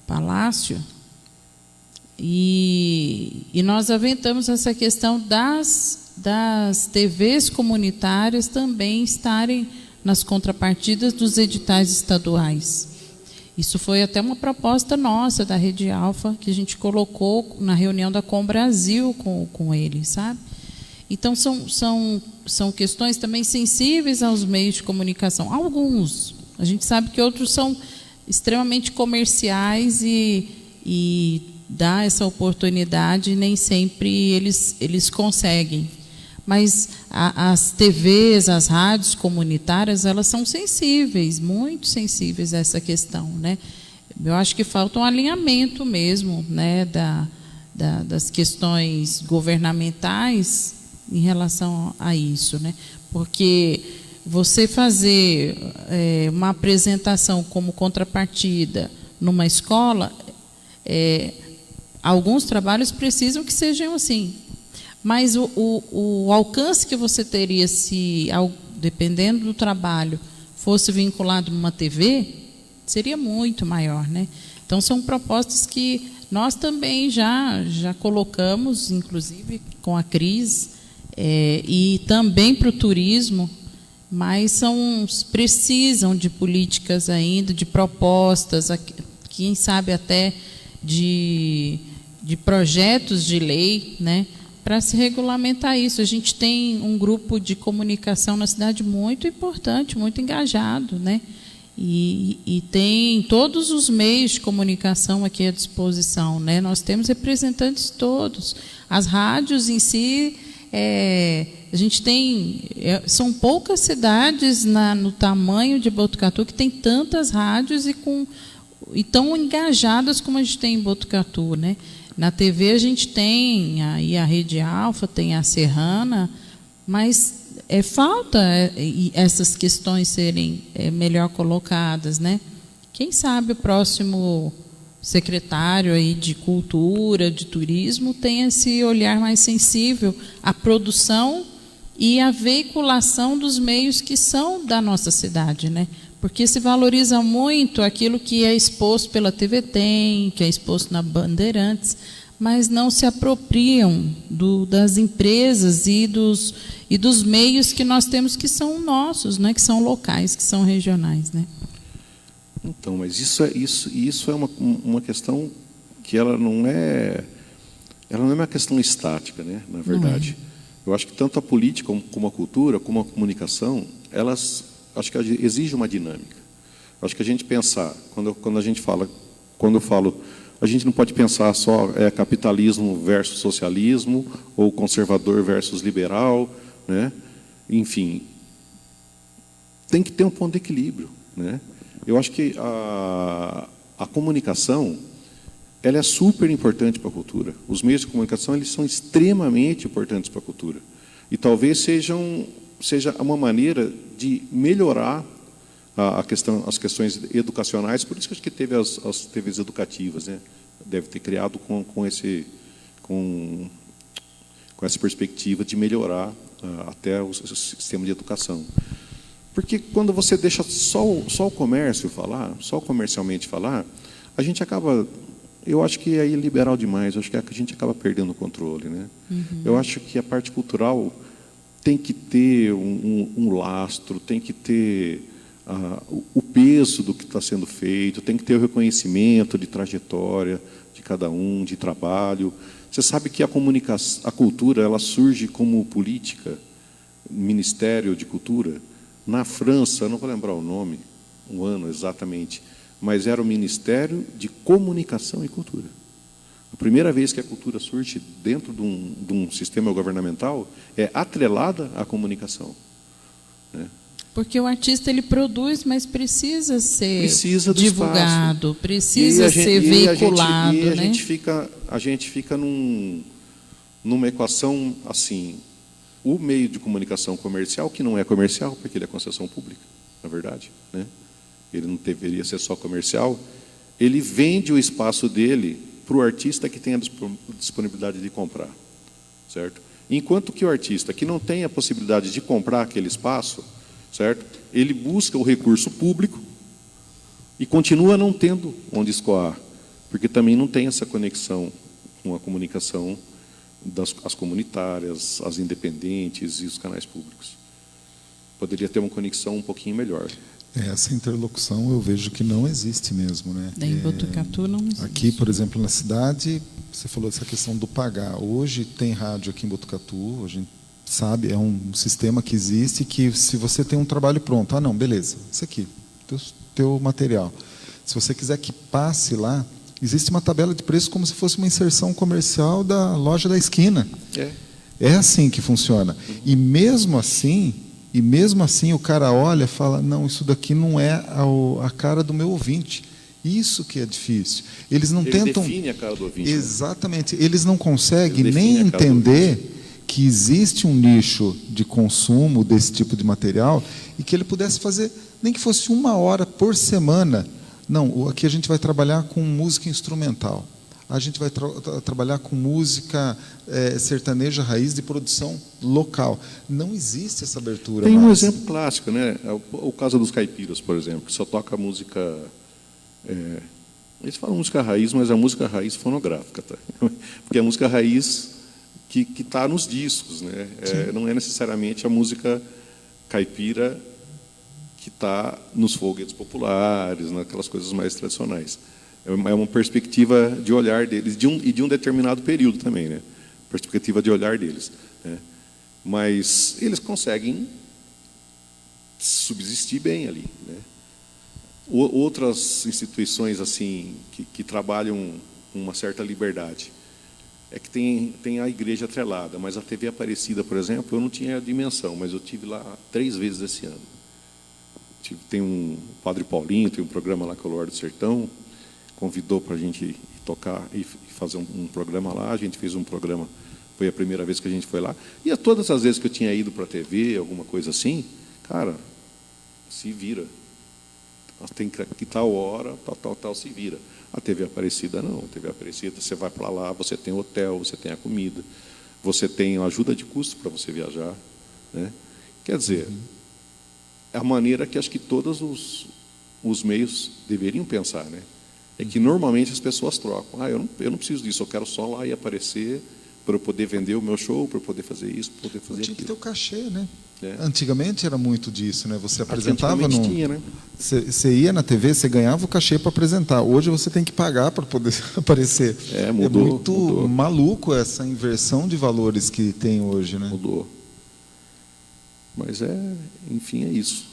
Palácio. E nós aventamos essa questão das TVs comunitárias também estarem nas contrapartidas dos editais estaduais. Isso foi até uma proposta nossa da Rede Alfa, que a gente colocou na reunião da Com Brasil com ele, sabe? Então, são questões também sensíveis aos meios de comunicação. Alguns, a gente sabe que outros são extremamente comerciais e dá essa oportunidade, nem sempre eles conseguem. Mas as TVs, as rádios comunitárias, elas são sensíveis, muito sensíveis a essa questão, né? Eu acho que falta um alinhamento mesmo, né, das questões governamentais em relação a isso, né? Porque você fazer uma apresentação como contrapartida numa escola, alguns trabalhos precisam que sejam assim. Mas o alcance que você teria se, dependendo do trabalho, fosse vinculado numa TV, seria muito maior, né? Então, são propostas que nós também já colocamos, inclusive com a Cris, e também para o turismo, mas precisam de políticas ainda, de propostas, quem sabe até de projetos de lei, né, para se regulamentar isso. A gente tem um grupo de comunicação na cidade muito importante, muito engajado, né? E tem todos os meios de comunicação aqui à disposição, né? Nós temos representantes todos. As rádios em si, a gente tem... são poucas cidades no tamanho de Botucatu que tem tantas rádios e tão engajadas como a gente tem em Botucatu, né? Na TV a gente tem aí a Rede Alfa, tem a Serrana, mas falta essas questões serem melhor colocadas, né? Quem sabe o próximo secretário aí de Cultura, de Turismo, tem esse olhar mais sensível à produção e à veiculação dos meios que são da nossa cidade, né? Porque se valoriza muito aquilo que é exposto pela TV Tem, que é exposto na Bandeirantes, mas não se apropriam das empresas e dos meios que nós temos que são nossos, né? Que são locais, que são regionais, né? Então, mas isso é uma questão que ela não é uma questão estática, né? Na verdade, eu acho que tanto a política como a cultura, como a comunicação, acho que exige uma dinâmica. Acho que a gente pensar, quando eu falo, a gente não pode pensar só capitalismo versus socialismo, ou conservador versus liberal, né? Enfim, tem que ter um ponto de equilíbrio, né? Eu acho que a comunicação, ela é super importante para a cultura. Os meios de comunicação, eles são extremamente importantes para a cultura. E talvez seja uma maneira de melhorar as questões educacionais. Por isso que acho que teve as TVs educativas, né? Deve ter criado com essa perspectiva de melhorar até o sistema de educação. Porque quando você deixa só o comércio falar, só comercialmente falar, a gente acaba... Eu acho que aí é liberal demais, eu acho que a gente acaba perdendo o controle, né? Eu acho que a parte cultural tem que ter um lastro, tem que ter o peso do que está sendo feito, tem que ter o reconhecimento de trajetória de cada um, de trabalho. Você sabe que a cultura, ela surge como política, Ministério de Cultura. Na França, eu não vou lembrar o ano exatamente, mas era o Ministério de Comunicação e Cultura. A primeira vez que a cultura surge dentro de um sistema governamental é atrelada à comunicação, né? Porque o artista ele produz, mas precisa ser divulgado, espaço. Precisa ser veiculado, e a né? gente fica numa equação assim. O meio de comunicação comercial, que não é comercial, porque ele é concessão pública, na verdade, né? Ele não deveria ser só comercial, ele vende o espaço dele para o artista que tem a disponibilidade de comprar, certo? Enquanto que o artista que não tem a possibilidade de comprar aquele espaço, certo? Ele busca o recurso público e continua não tendo onde escoar, porque também não tem essa conexão com a comunicação as comunitárias, as independentes e os canais públicos. Poderia ter uma conexão um pouquinho melhor. Essa interlocução eu vejo que não existe mesmo, né? Em Botucatu não existe. Aqui, por exemplo, na cidade, você falou dessa questão do pagar. Hoje tem rádio aqui em Botucatu, a gente sabe, é um sistema que existe, que se você tem um trabalho pronto, não, beleza, isso aqui, teu material. Se você quiser que passe lá, existe uma tabela de preço como se fosse uma inserção comercial da loja da esquina. É assim que funciona. E mesmo assim o cara olha e fala, não, isso daqui não é a cara do meu ouvinte. Isso que é difícil. Ele define a cara do ouvinte. Exatamente. Né? Eles não conseguem nem entender que existe um nicho de consumo desse tipo de material e que ele pudesse fazer, nem que fosse 1 hora por semana. Não, aqui a gente vai trabalhar com música instrumental. A gente vai trabalhar com música sertaneja raiz de produção local. Não existe essa abertura. Tem um exemplo clássico, né? O caso dos caipiras, por exemplo, que só toca música... eles falam música raiz, mas é a música raiz fonográfica, tá? Porque é a música raiz que está nos discos, né? Não é necessariamente a música caipira que está nos foguetes populares, naquelas coisas mais tradicionais. É uma perspectiva de olhar deles, de um determinado período também, né? Perspectiva de olhar deles, né? Mas eles conseguem subsistir bem ali, né? Outras instituições assim que trabalham com uma certa liberdade é que tem a igreja atrelada, mas a TV Aparecida, por exemplo, eu não tinha a dimensão, mas eu tive lá 3 vezes esse ano. Tem um Padre Paulinho, tem um programa lá que é o Luar do Sertão, convidou para a gente ir tocar e fazer um programa lá. A gente fez um programa, foi a primeira vez que a gente foi lá, e todas as vezes que eu tinha ido para a TV, alguma coisa assim, cara, se vira. Tem que tal hora, tal, se vira. A TV Aparecida não. A TV Aparecida, você vai para lá, você tem hotel, você tem a comida, você tem a ajuda de custo para você viajar, né? Quer dizer, é a maneira que acho que todos os meios deveriam pensar, né? É que normalmente as pessoas trocam. Eu não preciso disso, eu quero só lá e aparecer para eu poder vender o meu show, para eu poder fazer isso, para poder fazer aquilo. Tinha que ter o cachê, né? É. Antigamente era muito disso, né? Você apresentava tinha, né? Você ia na TV, você ganhava o cachê para apresentar. Hoje você tem que pagar para poder aparecer. Mudou. É muito maluco essa inversão de valores que tem hoje, né? Mudou. Mas enfim, é isso.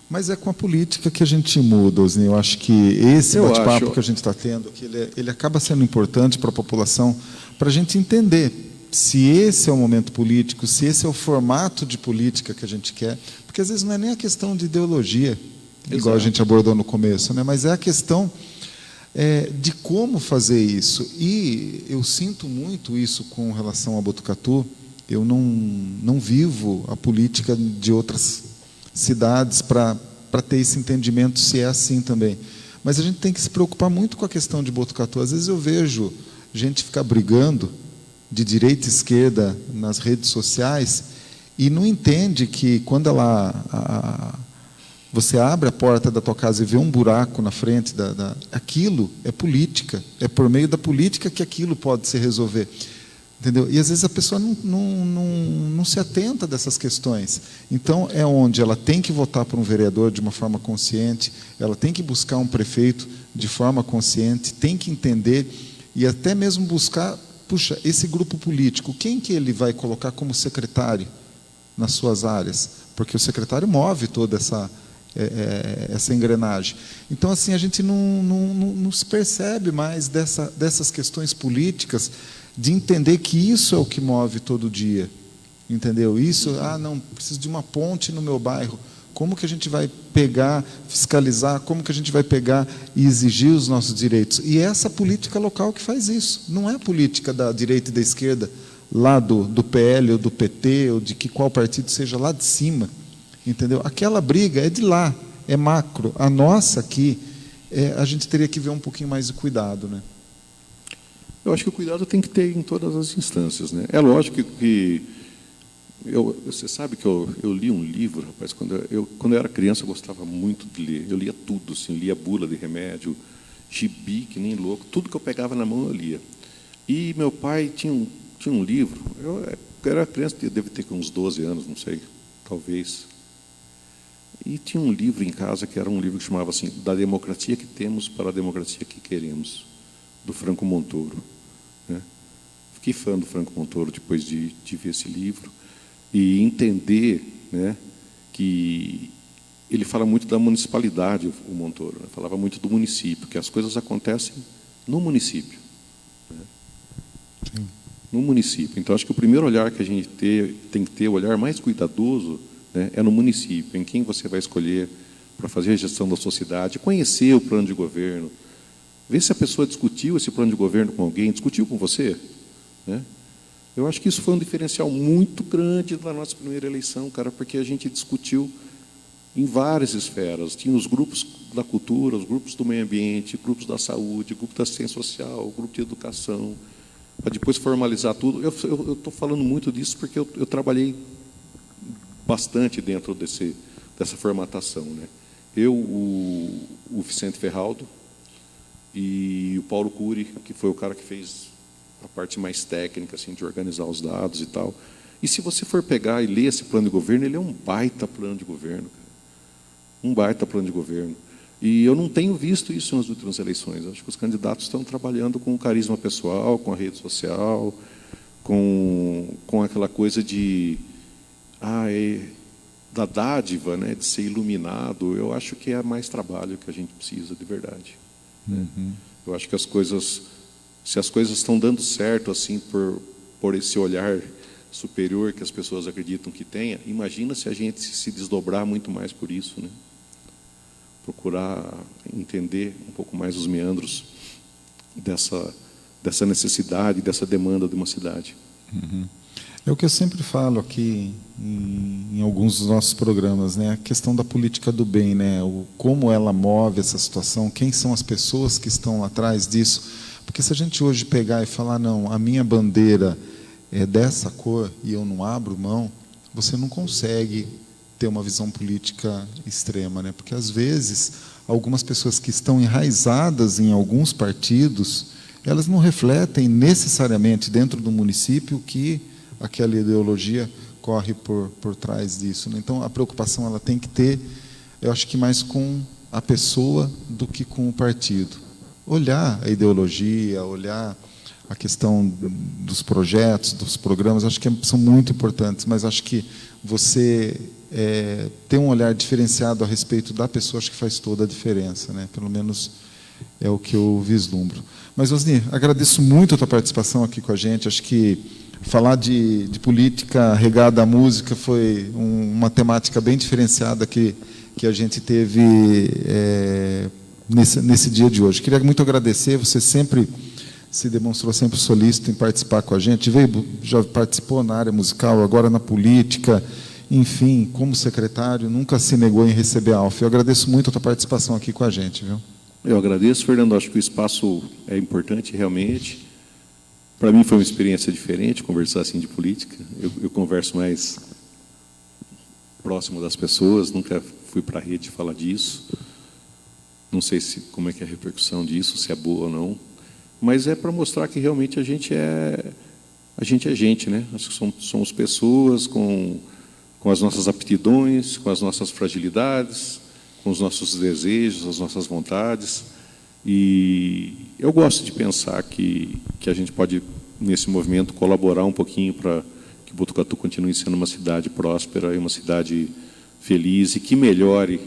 Mas é com a política que a gente muda, Osni. Eu acho que esse bate-papo que a gente está tendo, que ele acaba sendo importante para a população, para a gente entender se esse é o momento político, se esse é o formato de política que a gente quer, porque às vezes não é nem a questão de ideologia, igual a gente abordou no começo, né? Mas é a questão de como fazer isso. E eu sinto muito isso com relação a Botucatu. Eu não vivo a política de outras cidades para ter esse entendimento se é assim também. Mas a gente tem que se preocupar muito com a questão de Botucatu. Às vezes eu vejo gente ficar brigando de direita e esquerda nas redes sociais e não entende que quando você abre a porta da tua casa e vê um buraco na frente, aquilo é política. É por meio da política que aquilo pode se resolver. Entendeu? E às vezes a pessoa não se atenta dessas questões. Então é onde ela tem que votar por um vereador de uma forma consciente, ela tem que buscar um prefeito de forma consciente, tem que entender e até mesmo buscar, puxa, esse grupo político, quem que ele vai colocar como secretário nas suas áreas? Porque o secretário move toda essa engrenagem. Então assim a gente não se percebe mais dessas questões políticas, de entender que isso é o que move todo dia, entendeu? Isso, não, preciso de uma ponte no meu bairro. Como que a gente vai pegar, fiscalizar, como que a gente vai pegar e exigir os nossos direitos? E é essa política local que faz isso. Não é a política da direita e da esquerda, lá do PL ou do PT, ou de qual partido seja, lá de cima, entendeu? Aquela briga é de lá, é macro. A nossa aqui, a gente teria que ver um pouquinho mais de cuidado, né? Eu acho que o cuidado tem que ter em todas as instâncias, né? É lógico que você sabe que eu li um livro, rapaz, quando eu era criança eu gostava muito de ler. Eu lia tudo, assim, lia bula de remédio, gibi, que nem louco, tudo que eu pegava na mão eu lia. E meu pai tinha um livro, eu era criança, deve ter uns 12 anos, não sei, talvez. E tinha um livro em casa que era um livro que chamava assim, Da Democracia que Temos para a Democracia que Queremos, do Franco Montoro, né? Fiquei fã do Franco Montoro depois de ver esse livro e entender, né, que ele fala muito da municipalidade, o Montoro, né? Falava muito do município, que as coisas acontecem no município, né? No município. Então, acho que o primeiro olhar que a gente tem que ter, o olhar mais cuidadoso, né, é no município, em quem você vai escolher para fazer a gestão da sua cidade, conhecer o plano de governo, ver se a pessoa discutiu esse plano de governo com alguém, discutiu com você, né? Eu acho que isso foi um diferencial muito grande da nossa primeira eleição, cara, porque a gente discutiu em várias esferas. Tinha os grupos da cultura, os grupos do meio ambiente, grupos da saúde, grupo da assistência social, grupo de educação, para depois formalizar tudo. Eu estou falando muito disso porque eu trabalhei bastante dentro dessa formatação, né? O Vicente Ferraldo e o Paulo Cury, que foi o cara que fez a parte mais técnica, assim, de organizar os dados e tal. E se você for pegar e ler esse plano de governo, ele é um baita plano de governo, cara. Um baita plano de governo. E eu não tenho visto isso nas últimas eleições. Eu acho que os candidatos estão trabalhando com o carisma pessoal, com a rede social, com aquela coisa de da dádiva, né, de ser iluminado, eu acho que é mais trabalho que a gente precisa, de verdade. Eu acho que se as coisas estão dando certo assim por esse olhar superior que as pessoas acreditam que tenha, imagina se a gente se desdobrar muito mais por isso, né? Procurar entender um pouco mais os meandros dessa necessidade, dessa demanda de uma cidade. É o que eu sempre falo aqui em alguns dos nossos programas, né? A questão da política do bem, né? Como ela move essa situação, quem são as pessoas que estão lá atrás disso. Porque se a gente hoje pegar e falar, não, a minha bandeira é dessa cor e eu não abro mão, você não consegue ter uma visão política extrema, né? Porque às vezes algumas pessoas que estão enraizadas em alguns partidos, elas não refletem necessariamente dentro do município que aquela ideologia corre por trás disso, né? Então a preocupação ela tem que ter, eu acho que mais com a pessoa do que com o partido. Olhar a ideologia, olhar a questão dos projetos, dos programas, acho que são muito importantes, mas acho que você ter um olhar diferenciado a respeito da pessoa, acho que faz toda a diferença, né? Pelo menos é o que eu vislumbro. Mas, Osni, agradeço muito a tua participação aqui com a gente. Acho que falar de política regada à música foi uma temática bem diferenciada que a gente teve nesse dia de hoje. Queria muito agradecer, você sempre se demonstrou sempre solícito em participar com a gente, já participou na área musical, agora na política, enfim, como secretário, nunca se negou em receber a Alfa. Eu agradeço muito a tua participação aqui com a gente, viu? Eu agradeço, Fernando, acho que o espaço é importante realmente. Para mim foi uma experiência diferente conversar assim de política. Eu converso mais próximo das pessoas, nunca fui para a rede falar disso. Não sei como é que é a repercussão disso, se é boa ou não. Mas é para mostrar que realmente a gente é gente, né? Acho que somos pessoas com as nossas aptidões, com as nossas fragilidades, com os nossos desejos, as nossas vontades. E eu gosto de pensar que a gente pode, nesse movimento, colaborar um pouquinho para que Botucatu continue sendo uma cidade próspera e uma cidade feliz e que melhore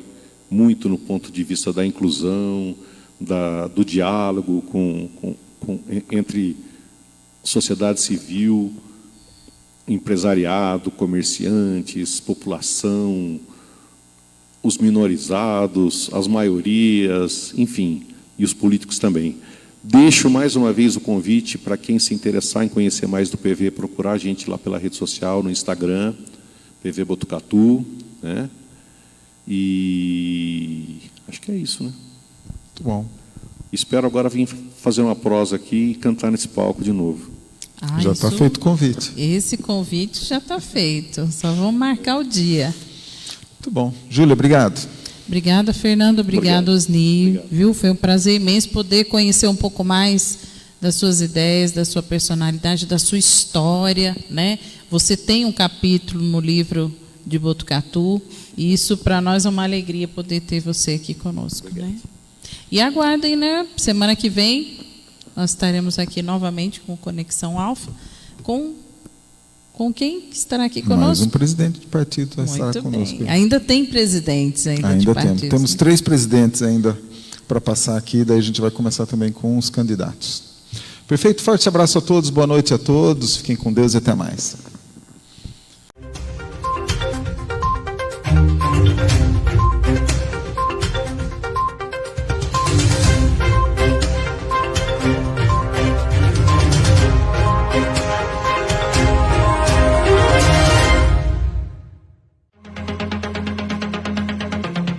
muito no ponto de vista da inclusão, do diálogo entre sociedade civil, empresariado, comerciantes, população, os minorizados, as maiorias, enfim, e os políticos também. Deixo mais uma vez o convite para quem se interessar em conhecer mais do PV, procurar a gente lá pela rede social, no Instagram, PV Botucatu, né? E acho que é isso, né? Muito bom. Espero agora vir fazer uma prosa aqui e cantar nesse palco de novo. Já está feito o convite. Esse convite já está feito. Só vamos marcar o dia. Muito bom. Júlia, obrigado. Obrigada, Fernando. Obrigado, Osni. Obrigado. Viu? Foi um prazer imenso poder conhecer um pouco mais das suas ideias, da sua personalidade, da sua história, né? Você tem um capítulo no livro de Botucatu, e isso para nós é uma alegria poder ter você aqui conosco, né? E aguardem, né? Semana que vem nós estaremos aqui novamente com Conexão Alfa, com quem estará aqui conosco? Mais um presidente de partido estará conosco. Bem. Ainda tem presidentes de partidos. Temos 3 presidentes ainda para passar aqui, daí a gente vai começar também com os candidatos. Perfeito, forte abraço a todos, boa noite a todos, fiquem com Deus e até mais.